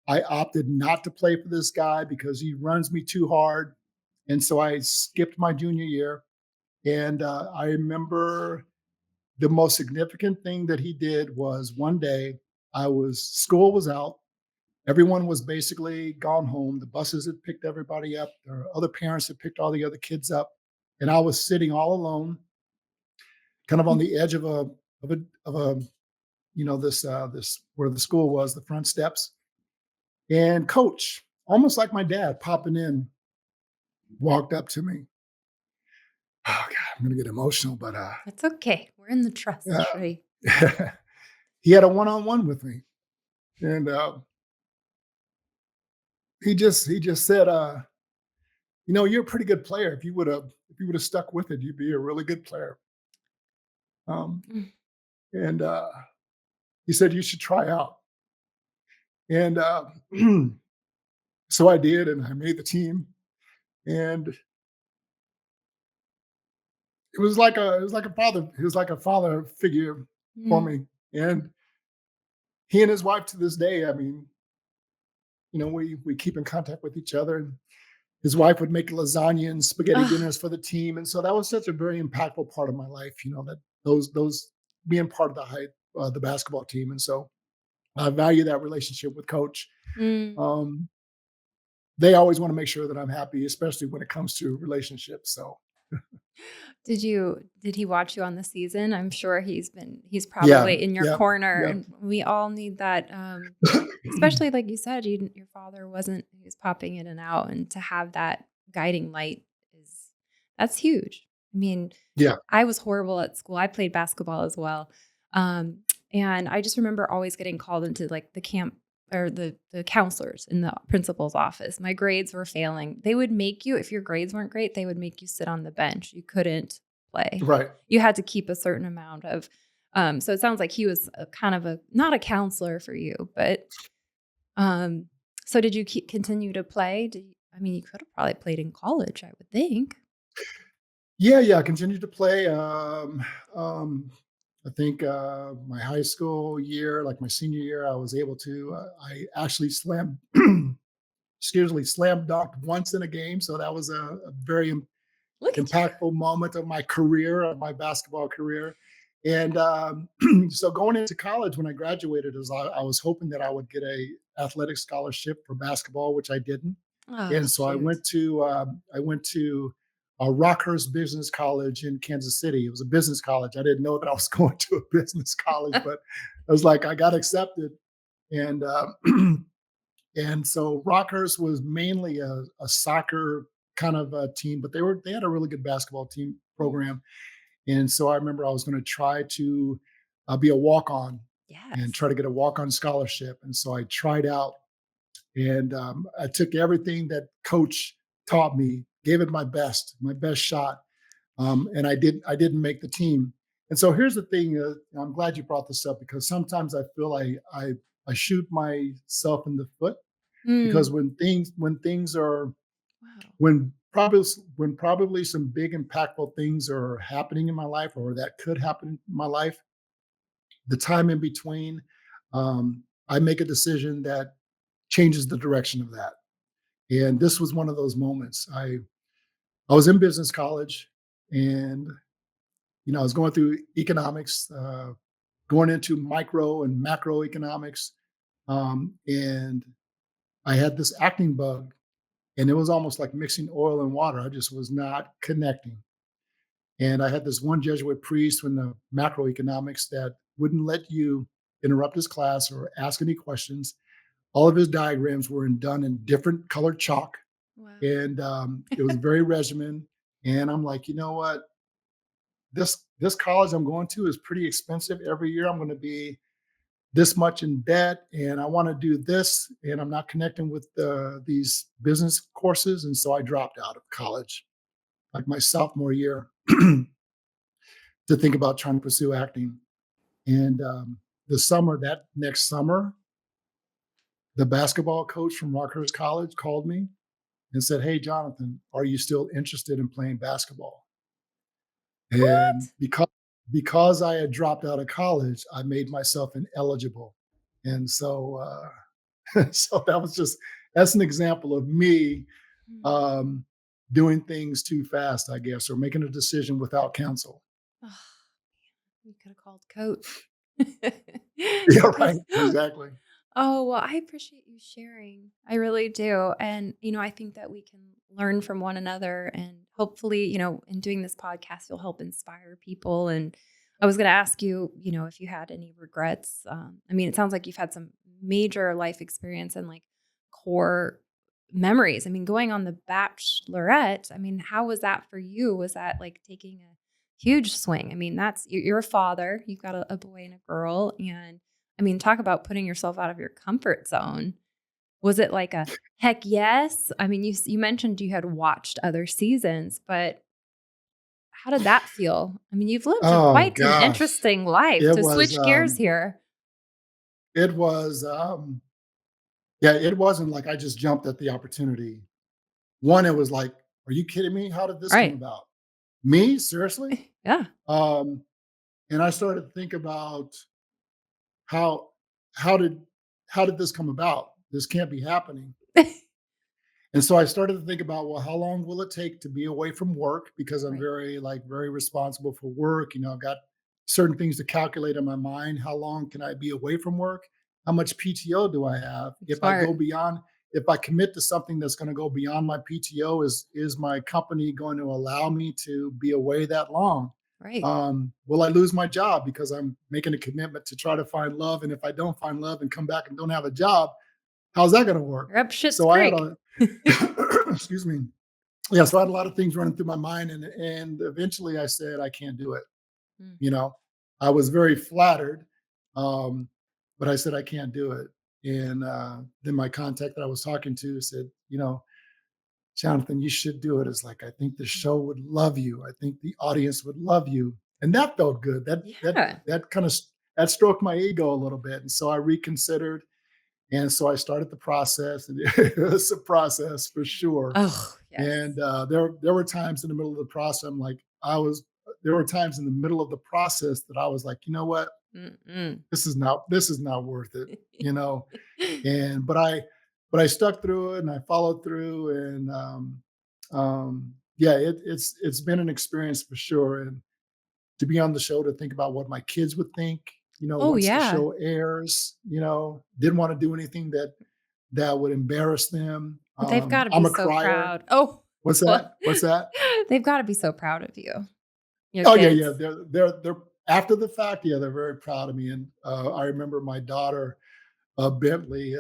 I opted not to play for this guy because he runs me too hard. And so I skipped my junior year. And I remember the most significant thing that he did was one day school was out. Everyone was basically gone home. The buses had picked everybody up. Their other parents had picked all the other kids up. And I was sitting all alone, kind of on the edge of a this where the school was, the front steps. And coach, almost like my dad, popping in, walked up to me. Oh God, I'm gonna get emotional, but It's okay. We're in the trust uh, tree. he had a one-on-one with me, and he just said, you're a pretty good player. If you would have stuck with it, you'd be a really good player. Um, Mm. and he said you should try out. And so I did, and I made the team. And it was like a father. He was like a father figure for Mm. me. And he and his wife to this day, I mean, we keep in contact with each other. And his wife would make lasagna and spaghetti Ah, dinners for the team, and so that was such a very impactful part of my life. That those being part of the basketball team, and so I value that relationship with Coach. mm. Um, they always want to make sure that I'm happy, especially when it comes to relationships. So Did he watch you on the season? I'm sure he's yeah, probably in your yeah, corner, yeah, and we all need that, especially like you said, your father wasn't he was popping in and out, and to have that guiding light is that's huge. I mean, yeah. I was horrible at school. I played basketball as well. Um, and I just remember always getting called into like the camp or the counselors in the principal's office. My grades were failing. They would make you, if your grades weren't great, they would make you sit on the bench. You couldn't play. Right. You had to keep a certain amount of so it sounds like he was a kind of a not a counselor for you, but um so did you continue to play? I mean, you could have probably played in college, I would think. Yeah, yeah. I continued to play. I think my high school year, like my senior year, I was able to. I actually slam dunked once in a game, so that was a very Look at you. impactful moment of my career, of my basketball career. And so going into college when I graduated, I was hoping that I would get a athletic scholarship for basketball, which I didn't. Oh, And so shoot. I went to Rockhurst Business College in Kansas City. It was a business college. I didn't know that I was going to a business college, but I was like, I got accepted. And and so Rockhurst was mainly a soccer kind of a team, but they had a really good basketball team Mm. program. And so I remember I was going to try to be a walk on and Yes. try to get a walk on scholarship. And so I tried out, And I took everything that coach taught me, gave it my best shot, and I didn't make the team. And so here's the thing. I'm glad you brought this up because sometimes I feel I shoot myself in the foot because Mm, when things are wow. when probably some big impactful things are happening in my life or that could happen in my life, the time in between, I make a decision that changes the direction of that. And this was one of those moments. I was in business college, and I was going through economics, going into micro and macroeconomics, and I had this acting bug, and it was almost like mixing oil and water. I just was not connecting. And I had this one Jesuit priest in the macroeconomics that wouldn't let you interrupt his class or ask any questions. All of his diagrams were done in different colored chalk, Wow. and it was very regimen. And I'm like, you know what? This college I'm going to is pretty expensive. Every year I'm going to be this much in debt, and I want to do this, and I'm not connecting with these business courses, and so I dropped out of college, like my sophomore year, to think about trying to pursue acting. And that next summer, the basketball coach from Rockhurst College called me and said, "Hey, Jonathan, are you still interested in playing basketball?" And What? because I had dropped out of college, I made myself ineligible. And so so that's an example of me Mm. um, doing things too fast, I guess, or making a decision without counsel. Oh, you could have called coach. Yeah, right. Because Exactly. oh, well, I appreciate you sharing. I really do. And, I think that we can learn from one another and hopefully, in doing this podcast, you'll help inspire people. And I was going to ask you, if you had any regrets. It sounds like you've had some major life experience and like core memories. Going on the Bachelorette, how was that for you? Was that like taking a huge swing? You're a father, you've got a boy and a girl. And talk about putting yourself out of your comfort zone. Was it like a heck yes? You mentioned you had watched other seasons, but how did that feel? You've lived Oh quite an gosh. interesting life. It To was switch gears here. it was yeah, it wasn't like I just jumped at the opportunity. One, it was like, are you kidding me? How did this come Right. about? Me? Seriously? Yeah. Um, and I started to think about how how did how did this come about? This can't be happening. And so I started to think about, well, how long will it take to be away from work? Because I'm Right. very responsible for work. I've got certain things to calculate in my mind. How long can I be away from work? How much PTO do I have? Smart. If I commit to something that's going to go beyond my PTO, is my company going to allow me to be away that long? Right. Will I lose my job because I'm making a commitment to try to find love? And if I don't find love and come back and don't have a job, how's that going to work? You're up Shit's So I had Creek. a excuse me. Yeah, so I had a lot of things running through my mind, and eventually I said I can't do it. Mm. You know, I was very flattered, um, but I said I can't do it. And then my contact that I was talking to said, Jonathan, you should do it. It's like I think the show would love you. I think the audience would love you, and that felt good. Yeah. That kind of that stroked my ego a little bit, and so I reconsidered, and so I started the process, and it was a process for sure. Oh, And yes. there were times in the middle of the process, there were times in the middle of the process that I was like, you know what, Mm-mm. this is not worth it, you know. And but I stuck through it and I followed through, and yeah, it's been an experience for sure. And to be on the show, to think about what my kids would think, Oh, once the yeah. show airs, didn't want to do anything that would embarrass them. They've gotta be I'm a so crier. proud. Oh, What's well, that? What's that? they've gotta be so proud of you, your Oh yeah, yeah. kids. They're after the fact. Yeah, they're very proud of me. And I remember my daughter Bentley.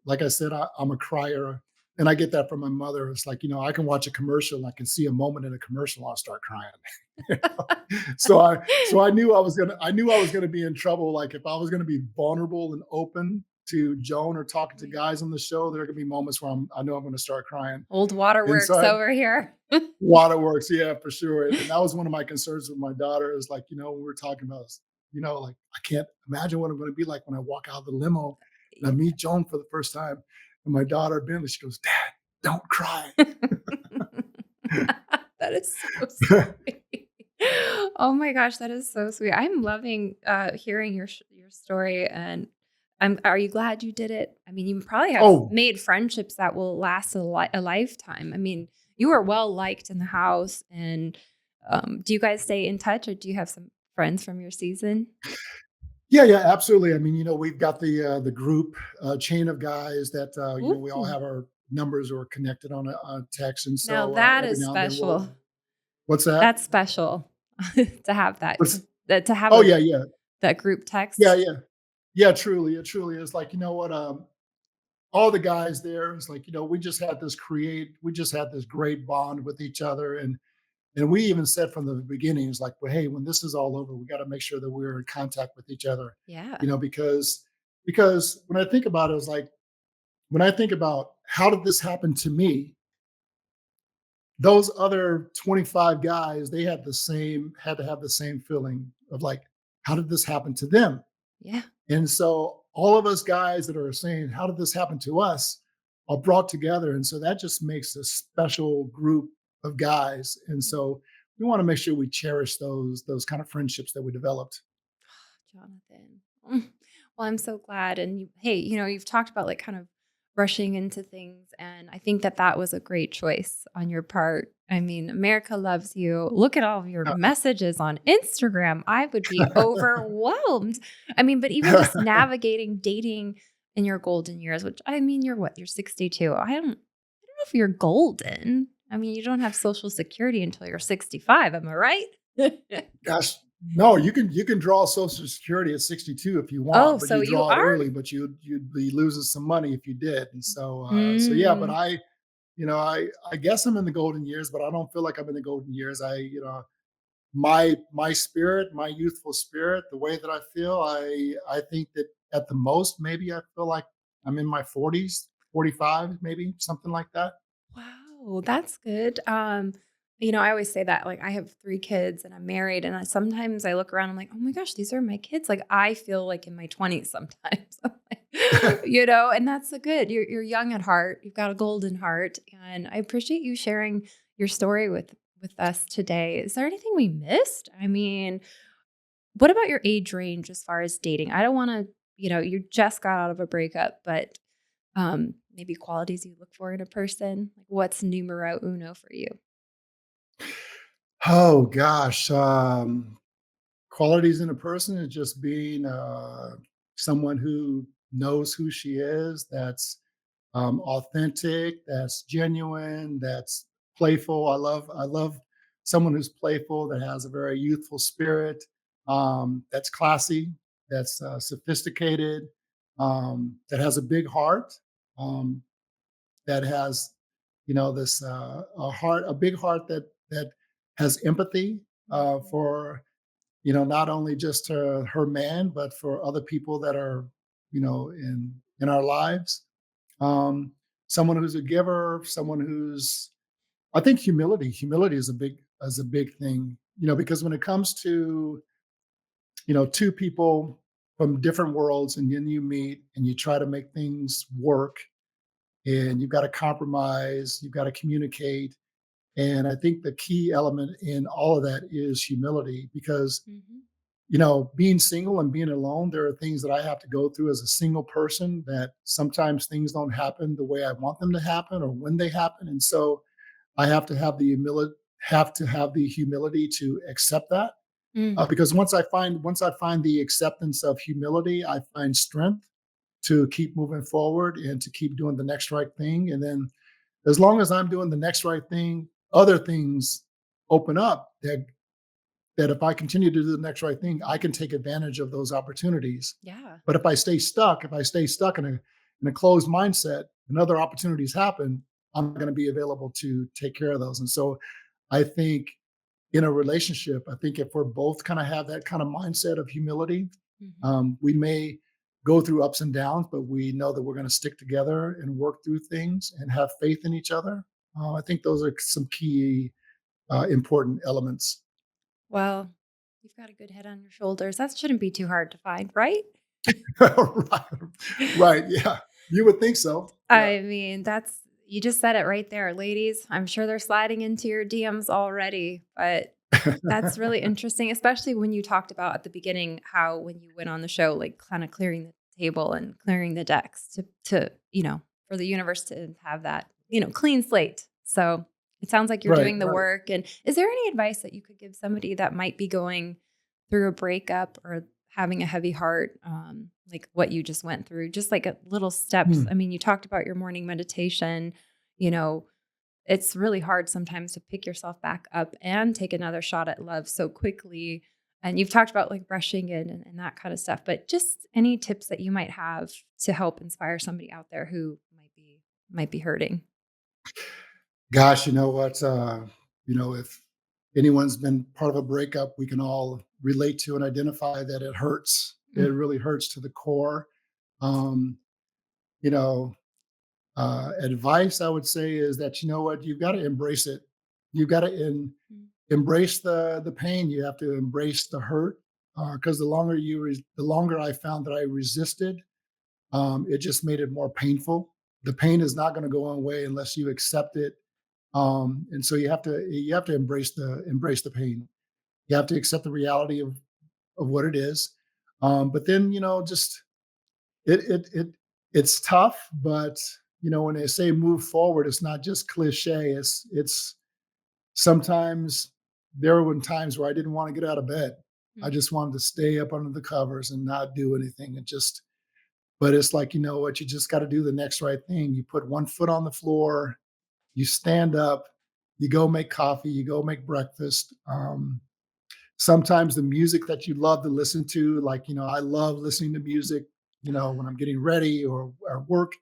Like I said, I'm a crier, and I get that from my mother. It's like I can watch a commercial, and I can see a moment in a commercial, I'll start crying. You know? So I knew I was gonna be in trouble. Like if I was gonna be vulnerable and open to Joan or talking to Right. guys on the show, there are gonna be moments where I know I'm gonna start crying. Old And so waterworks I over here. Waterworks, yeah, for sure. And that was one of my concerns with my daughter is like, when we were talking about, like I can't imagine what I'm going to be like when I walk out of the limo and I meet Joan for the first time. And my daughter, Bentley, she goes, Dad, don't cry. That is so sweet. Oh my gosh, that is so sweet. I'm loving hearing your story, and are you glad you did it? I mean, you probably have Oh, made friendships that will last a lifetime. I mean, you were well liked in the house, and do you guys stay in touch, or do you have some friends from your season? yeah, yeah, absolutely. I mean, we've got the group chain of guys that we all Ooh, have our numbers or connected on text, and now so that every is now and then we'll. special. What's that? That's special to have that What's? to have Oh a yeah, yeah, that group yeah, text. yeah, yeah. Truly, it truly is. Like, what? All the guys there is like, we just had this great bond with each other. And we even said from the beginning, it's like, well, hey, when this is all over, we got to make sure that we're in contact with each other, Yeah. because when I think about it, it's like when I think about how did this happen to me, those other 25 guys, they had to have the same feeling of like, how did this happen to them? Yeah. And so all of us guys that are saying, how did this happen to us, are brought together. And so that just makes a special group of guys. And so we want to make sure we cherish those kind of friendships that we developed. Jonathan. Well, I'm so glad. And hey, you've talked about like kind of rushing into things. And I think that that was a great choice on your part. I mean, America loves you. Look at all of your messages on Instagram. I would be overwhelmed. I mean, but even just navigating dating in your golden years, which I mean, you're what? You're 62. I don't know if you're golden. I mean, you don't have social security until you're 65. Am I right? Gosh, no, you can draw Social Security at 62 if you Oh, want, but so you you draw it are? early, but you'd be losing some money if you did. And so yeah, but Mm, I guess I'm in the golden years, but I don't feel like I'm in the golden years. My spirit, my youthful spirit, the way that I feel, I think that at the most, maybe I feel like I'm in my 40s, 45, maybe something like that. wow, that's good. I always say that, like, I have 3 kids and I'm married, and sometimes I look around, I'm like, "Oh my gosh, these are my kids." Like, I feel like in my 20s sometimes. I'm like, and that's the good. You're young at heart. You've got a golden heart, and I appreciate you sharing your story with us today. Is there anything we missed? I mean, what about your age range as far as dating? I don't wanna you just got out of a breakup, but, maybe qualities you look for in a person? Like, what's numero uno for you? Oh gosh, qualities in a person is just being someone who knows who she is, that's authentic, that's genuine, that's playful. I love someone who's playful, that has a very youthful spirit, that's classy, that's sophisticated, that has a big heart, um, that has this a big heart that has empathy Mhm. for not only just her man, but for other people that are in our lives. um, Someone who's a giver, someone who's, I think, humility is a big thing, because when it comes to two people from different worlds, and then you meet and you try to make things work, and you've got to compromise, you've got to communicate. And I think the key element in all of that is humility, because Mhm. being single and being alone, there are things that I have to go through as a single person, that sometimes things don't happen the way I want them to happen or when they happen. And so I have to have the humility to accept that. Mm. Because once I find the acceptance of humility, I find strength to keep moving forward and to keep doing the next right thing. And then as long as I'm doing the next right thing, other things open up that if I continue to do the next right thing, I can take advantage of those opportunities. Yeah. But if I stay stuck in a closed mindset and other opportunities happen, I'm not going to be available to take care of those. And so I think in a relationship, I think if we're both kind of have that kind of mindset of humility, Mhm. we may go through ups and downs, but we know that we're going to stick together and work through things and have faith in each other. I think those are some key important elements. Well, you've got a good head on your shoulders. That shouldn't be too hard to find, right? Right, right, yeah, you would think so. Yeah. I mean, that's you just said it right there, ladies. I'm sure they're sliding into your DMs already, but that's really interesting, especially when you talked about at the beginning how when you went on the show, like kind of clearing the table and clearing the decks to for the universe to have that, clean slate. So it sounds like you're Right, doing the right. work. And is there any advice that you could give somebody that might be going through a breakup or having a heavy heart, like what you just went through, just like a little steps? Hmm. I mean, you talked about your morning meditation, you know, it's really hard sometimes to pick yourself back up and take another shot at love so quickly. And you've talked about like brushing in and that kind of stuff, but just any tips that you might have to help inspire somebody out there who might be hurting. Gosh, you know what? If anyone's been part of a breakup, we can all relate to and identify that it hurts. It Mm, really hurts to the core. Um, you know, Advice I would say is that, you know what, you've got to embrace it. You've got to mm. embrace the pain. You have to embrace the hurt. Because the longer I found that I resisted, it just made it more painful. The pain is not going to go away unless you accept it. And so you have to embrace the pain. You have to accept the reality of what it is. But then, just it it it it's tough, but when they say move forward, it's not just cliche. It's sometimes there were times where I didn't want to get out of bed. I Mm. just wanted to stay up under the covers and not do anything and just but it's like, you know what, you just got to do the next right thing. You put one foot on the floor, you stand up, you go make coffee, you go make breakfast. Sometimes the music that you love to listen to, like, I love listening to music, when I'm getting ready or work.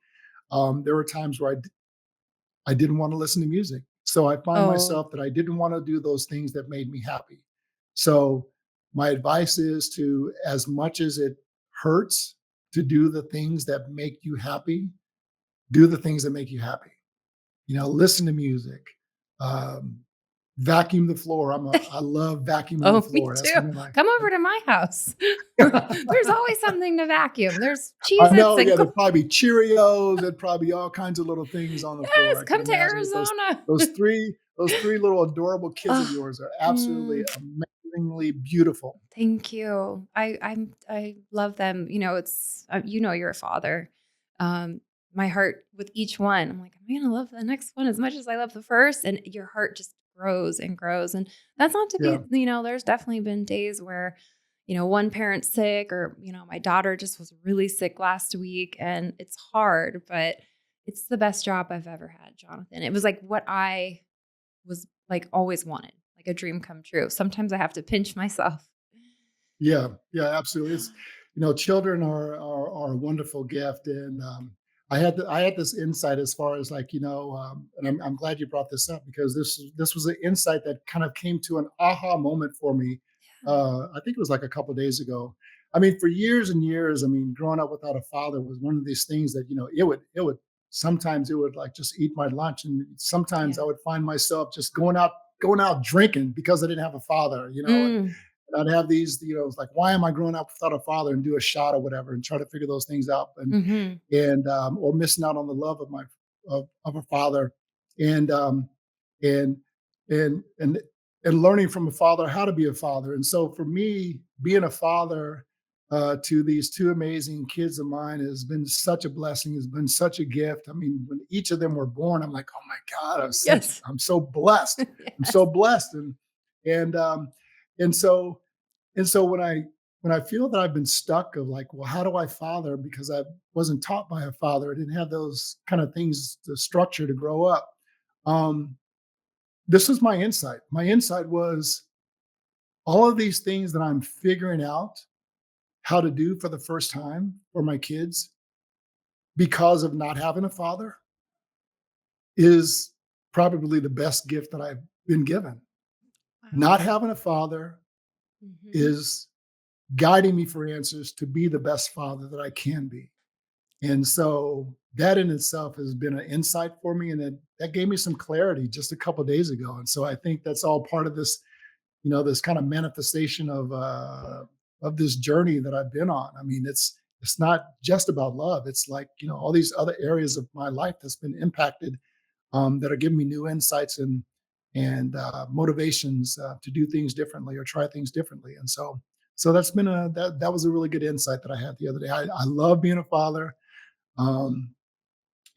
There were times where I didn't want to listen to music. So I find Oh, myself that I didn't want to do those things that made me happy. So my advice is to, as much as it hurts to do the things that make you happy, do the things that make you happy. Listen to music, um, vacuum the floor. I love vacuuming the oh, me floor. That's too. one of my. Come over to my house. There's always something to vacuum. There's I Cheez-Its know. and Yeah, there'd probably be Cheerios. There'd probably be all kinds of little things on the floor. yes, I can come to imagine that those Arizona. those three those three little adorable kids of Oh, yours are absolutely mm. amazingly beautiful. Thank you. I love them. It's you're a father. Um, my heart with each one. I'm like, I'm gonna love the next one as much as I love the first, and your heart just grows and grows. And that's not to Yeah, be. There's definitely been days where, one parent's sick, or my daughter just was really sick last week, and it's hard, but it's the best job I've ever had, Jonathan. It was like what I was like always wanted, like a dream come true. Sometimes I have to pinch myself. yeah, yeah, absolutely. Children are a wonderful gift, and I had this insight as far as, like, and I'm glad you brought this up because this was an insight that kind of came to an aha moment for me. I think it was like a couple of days ago. I mean, for years and years, I mean, growing up without a father was one of these things that, it would sometimes it would like just eat my lunch, and sometimes Yeah. I would find myself just going out drinking because I didn't have a father. Mm, And I'd have these, it's like, why am I growing up without a father, and do a shot or whatever and try to figure those things out, mhm. or missing out on the love of a father, and and and and learning from a father how to be a father. And so for me, being a father to these two amazing kids of mine has been such a blessing. Has been such a gift. I mean, when each of them were born, I'm like, oh my God, Yes. I'm so blessed. I'm so Yes. blessed, and um, and so when I feel that I've been stuck of like, well, how do I father? Because I wasn't taught by a father. I didn't have those kind of things, the structure to grow up. Um, this was my insight. My insight was all of these things that I'm figuring out how to do for the first time for my kids because of not having a father is probably the best gift that I've been given. Wow. Not having a father Mhm. is guiding me for answers to be the best father that I can be. And so that in itself has been an insight for me, and that gave me some clarity just a couple of days ago. And so I think that's all part of this, this kind of manifestation of this journey that I've been on. I mean, it's not just about love. It's like, all these other areas of my life that's been impacted, that are giving me new insights and motivations to do things differently or try things differently. And so that's been that was a really good insight that I had the other day. I love being a father, um,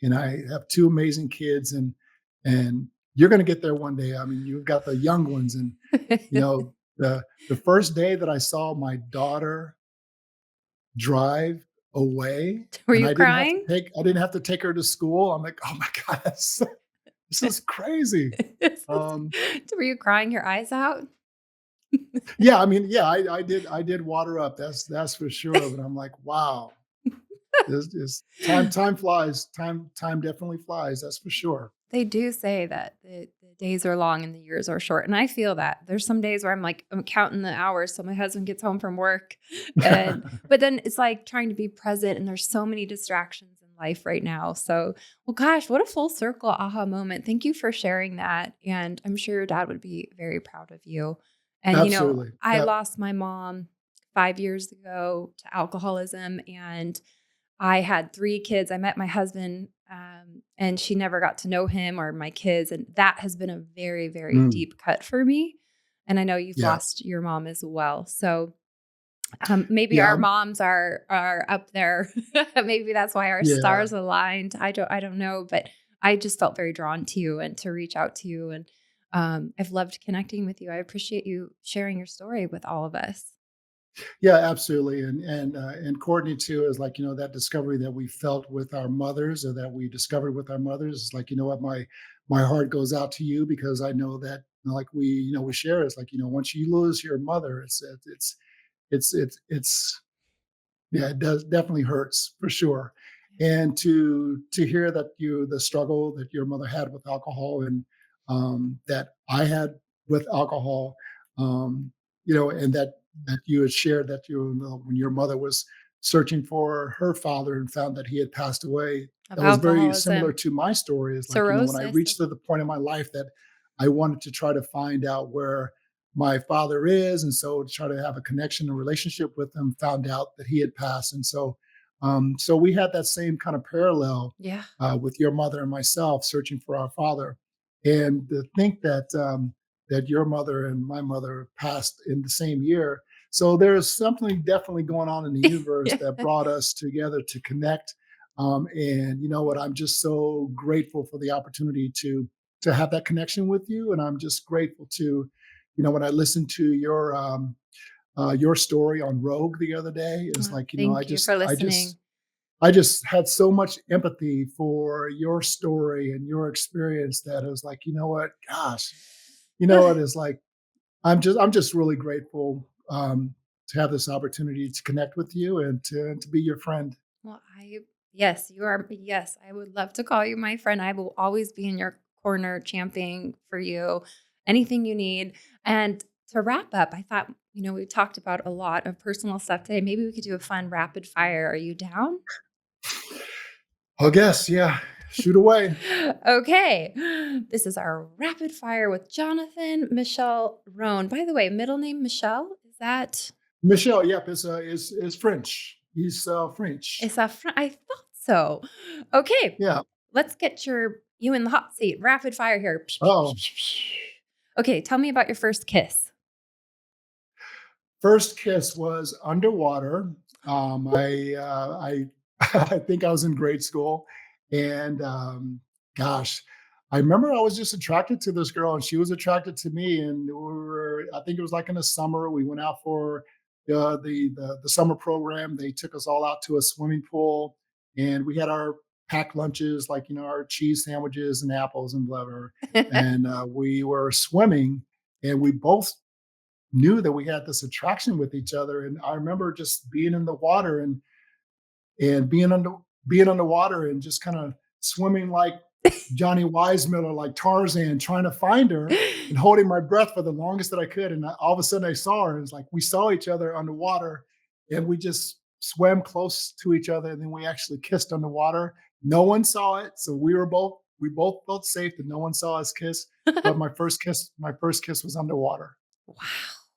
and I have two amazing kids, and you're going to get there one day. I mean, you've got the young ones, and the first day that I saw my daughter drive away, Were and you crying? I didn't have to take her to school. I'm like, oh my god, this is crazy. Um, Were you crying your eyes out? yeah, I mean, yeah, I did water up. That's for sure. But I'm like, wow, this is time flies. Time definitely flies. That's for sure. They do say that the days are long and the years are short, and I feel that. There's some days where I'm counting the hours so my husband gets home from work, and but then it's like trying to be present, and there's so many distractions in life right now. So, well, gosh, what a full circle aha moment. Thank you for sharing that, and I'm sure your dad would be very proud of you. And Absolutely. I Yep. lost my mom 5 years ago to alcoholism, and I had 3 kids. I met my husband, and she never got to know him or my kids, and that has been a very, very Mm, deep cut for me, and I know you've yeah. lost your mom as well. So, maybe Yeah. our moms are up there. Maybe that's why our Yeah. stars aligned. I don't know, but I just felt very drawn to you and to reach out to you, and, I've loved connecting with you. I appreciate you sharing your story with all of us. Yeah, absolutely. And Courtney too is like, that discovery that we felt with our mothers, or that we discovered with our mothers, is like, what, my heart goes out to you, because I know that, like we share, it's like, once you lose your mother, it's yeah, it does definitely hurts for sure. And to hear that the struggle that your mother had with alcohol, and that I had with alcohol, and that you had shared that when your mother was searching for her father and found that he had passed away, Of that was very similar alcoholism, to my story. Is like, when I cirrhosis. reached to the point in my life that I wanted to try to find out where my father is, and so to try to have a connection and relationship with him, found out that he had passed. And so we had that same kind of parallel, Yeah. with your mother and myself searching for our father. And to think that your mother and my mother passed in the same year, so there's something definitely going on in the universe that brought us together to connect. And you know what? I'm just so grateful for the opportunity to have that connection with you, and I'm just grateful to, when I listened to your story on Rogue the other day, is Oh, like, thank you for listening. I just had so much empathy for your story and your experience, that it was like, what, gosh, it's like, I'm just really grateful, to have this opportunity to connect with you and to be your friend. Well, yes, you are. Yes, I would love to call you my friend. I will always be in your corner championing for you, anything you need. And to wrap up, I thought, we talked about a lot of personal stuff today. Maybe we could do a fun rapid fire. Are you down? I guess, yeah. Shoot away. Okay. This is our rapid fire with Jonathan Michelle Rone. By the way, middle name Michelle, is that Michelle, yep, is French. He's French. is that I thought so. Okay. Yeah. Let's get you in the hot seat. Rapid fire here. Oh, Okay, tell me about your first kiss. first kiss was underwater. I I think I was in grade school, and gosh, I remember I was just attracted to this girl, and she was attracted to me, and I think it was like in the summer. We went out for the summer program. They took us all out to a swimming pool, and we had our packed lunches, like, our cheese sandwiches and apples and whatever, and we were swimming, and we both knew that we had this attraction with each other. And I remember just being in the water, and being underwater, and just kind of swimming like Johnny Weissmuller like Tarzan trying to find her and holding my breath for the longest that I could. And all of a sudden I saw her. It's like we saw each other underwater and we just swam close to each other. And then we actually kissed underwater. No one saw it. So we both felt safe that no one saw us kiss. But my first kiss was underwater. Wow.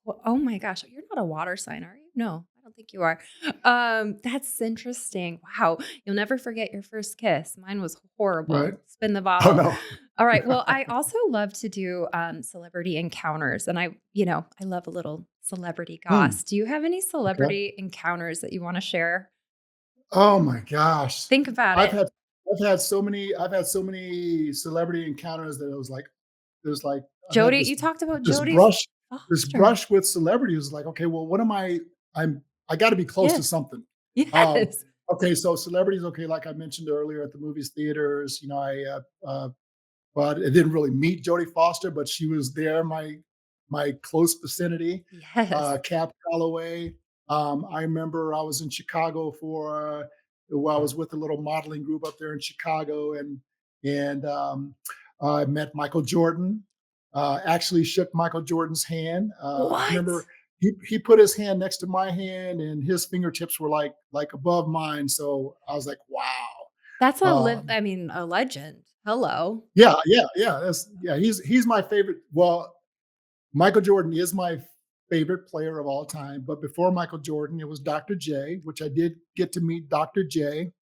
Well, oh my gosh. You're not a water sign, are you? No, I don't think you are. That's interesting. Wow. You'll never forget your first kiss. Mine was Right. horrible. Spin the Oh bottle. no. All right. Well, I also love to do celebrity encounters, and I love a little celebrity Hmm, goss. Do you have any okay. celebrity encounters that you want to share? Oh my gosh. Think about I've it. had I've had so many celebrity encounters that it was like there's like I've had Jody, you talked about this Jodie brush this Foster. brush with celebrities like, okay, well, what am I got to be close to Yes. something. Um, Yes. okay, so celebrities, okay, like I mentioned earlier at the movies theaters, well, I didn't really meet Jodie Foster, but she was there, my close vicinity. Yes. Cab Calloway. I remember I was in Chicago well, I was with a little modeling group up there in Chicago, and I met Michael Jordan. Actually, shook Michael Jordan's hand. I What? remember he put his hand next to my hand, and his fingertips were like above mine. So I was like, wow. That's Um, a legend. Hello. yeah, yeah, yeah. He's my favorite. Well, Michael Jordan is my favorite player of all time. But before Michael Jordan, it was Dr. J, which I did get to meet Dr. J.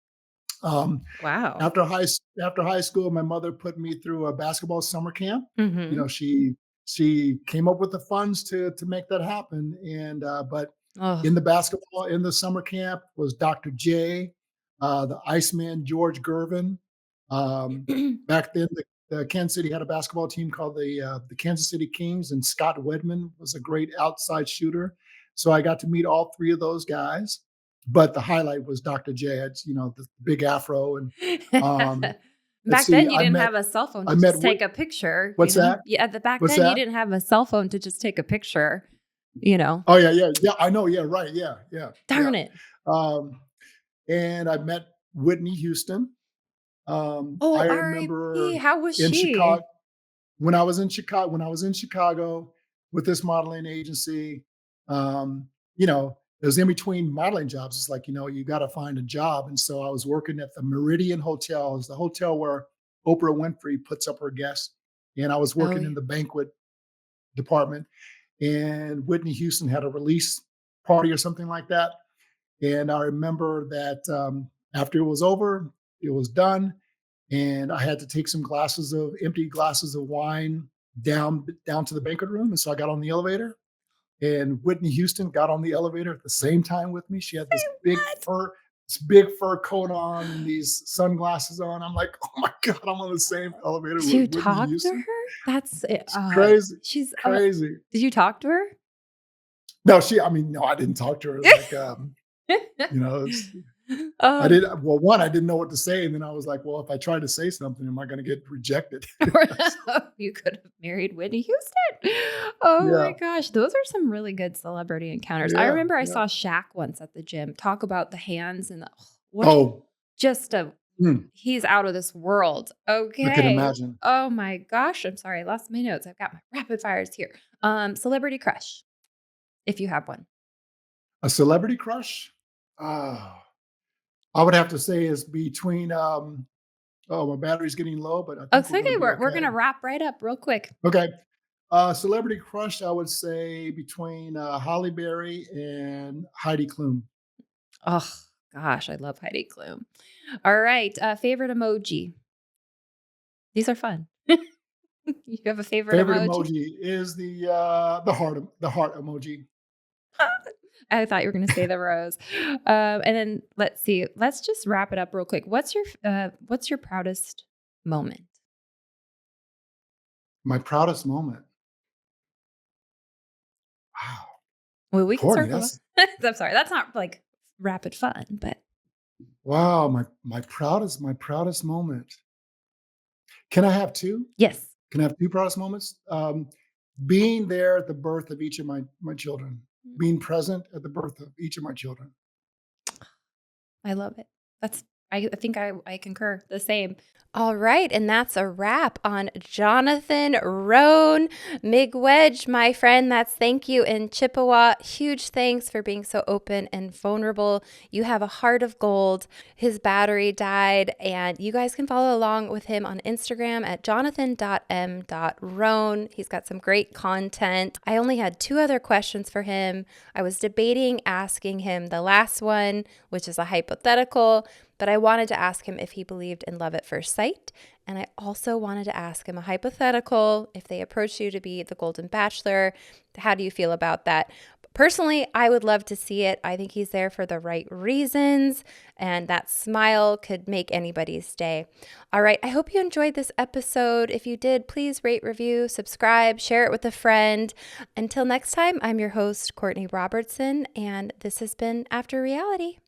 Um, Wow. after high school, my mother put me through a basketball summer camp. You know, Mhm. she came up with the funds to make that happen. And but Oh. in the summer camp was Dr. J, the Iceman George Gervin. Back then, the Kansas City had a basketball team called the Kansas City Kings, and Scott Wedman was a great outside shooter. So I got to meet all three of those guys. But the highlight was Dr. J. The big afro, and um, let's Back see, then, you didn't have a cell phone I to met just take a picture, what's that? Yeah, back What's then, you that? didn't have a cell phone to just take a picture, you know? Oh yeah, yeah, yeah. I know. Yeah, right. Yeah, yeah, yeah. Darn it. Um, and I met Whitney Houston. Oh, I RIP. remember How was in Chicago she? when I was in Chicago with this modeling agency. Um, it was in between modeling jobs. It's like you got to find a job, and so I was working at the Meridian Hotel. It's the hotel where Oprah Winfrey puts up her guests, and I was Oh, working yeah. in the banquet department. And Whitney Houston had a release party or something like that. And I remember that after it was over, it was done, and I had to take some empty glasses of wine down to the banquet room. And so I got on the elevator, and Whitney Houston got on the elevator at the same time with me. She had Say what? this big fur coat on and these sunglasses on. I'm like, oh my god, I'm on the same elevator Did with you Whitney talk to Houston. her? That's it, It's crazy, she's, crazy. did you talk to her? No, I mean, no, I didn't talk to her. It was like, you know, it's, I Um, did well, one, I didn't know what to say, and then I was like, "Well, if I try to say something, am I gonna get rejected?" you could have married Whitney Houston. Oh my Yeah, gosh, those are some really good celebrity encounters. I yeah, remember I yeah. saw Shaq once at the gym. Talk about the hands and what Oh, just a mm, he's out of this world. I can Okay. imagine. Oh my gosh, I'm sorry, I lost my notes. I've got my rapid fires here. Celebrity crush, if you have one. A celebrity crush? Ah, I would have to say is between, oh, my battery's getting low, but I Oh, think it's we're gonna okay. be We're okay. gonna wrap right up real quick. Okay. Celebrity crush, I would say between, Halle Berry and Heidi Klum. Oh gosh, I love Heidi Klum. All right, favorite emoji. These are fun. You have a favorite Favorite emoji? emoji is the heart emoji. I thought you were gonna say the rose. And then let's see. Let's just wrap it up real quick. What's your proudest moment? My proudest moment. Wow. Well, we can Courtney, circle back. that's I'm sorry. That's not like rapid fun, but wow, my proudest moment. Can I have 2? yes, Can I have 2 proudest moments? Being there at the birth of each of my children, being present at the birth of each of my children. I love it. That's I think I concur. The same. All right, and that's a wrap on Jonathan Rone. Miigwech, my friend, that's thank you in Chippewa. Huge thanks for being so open and vulnerable. You have a heart of gold. His battery died, and you guys can follow along with him on Instagram at jonathan.m.rone. He's got some great content. I only had 2 other questions for him. I was debating asking him the last one, which is a hypothetical, but I wanted to ask him if he believed in love at first sight. And I also wanted to ask him a hypothetical. If they approached you to be the Golden Bachelor, how do you feel about that? Personally, I would love to see it. I think he's there for the right reasons, and that smile could make anybody's day. All right, I hope you enjoyed this episode. If you did, please rate, review, subscribe, share it with a friend. Until next time, I'm your host, Courtney Robertson, and this has been After Reality.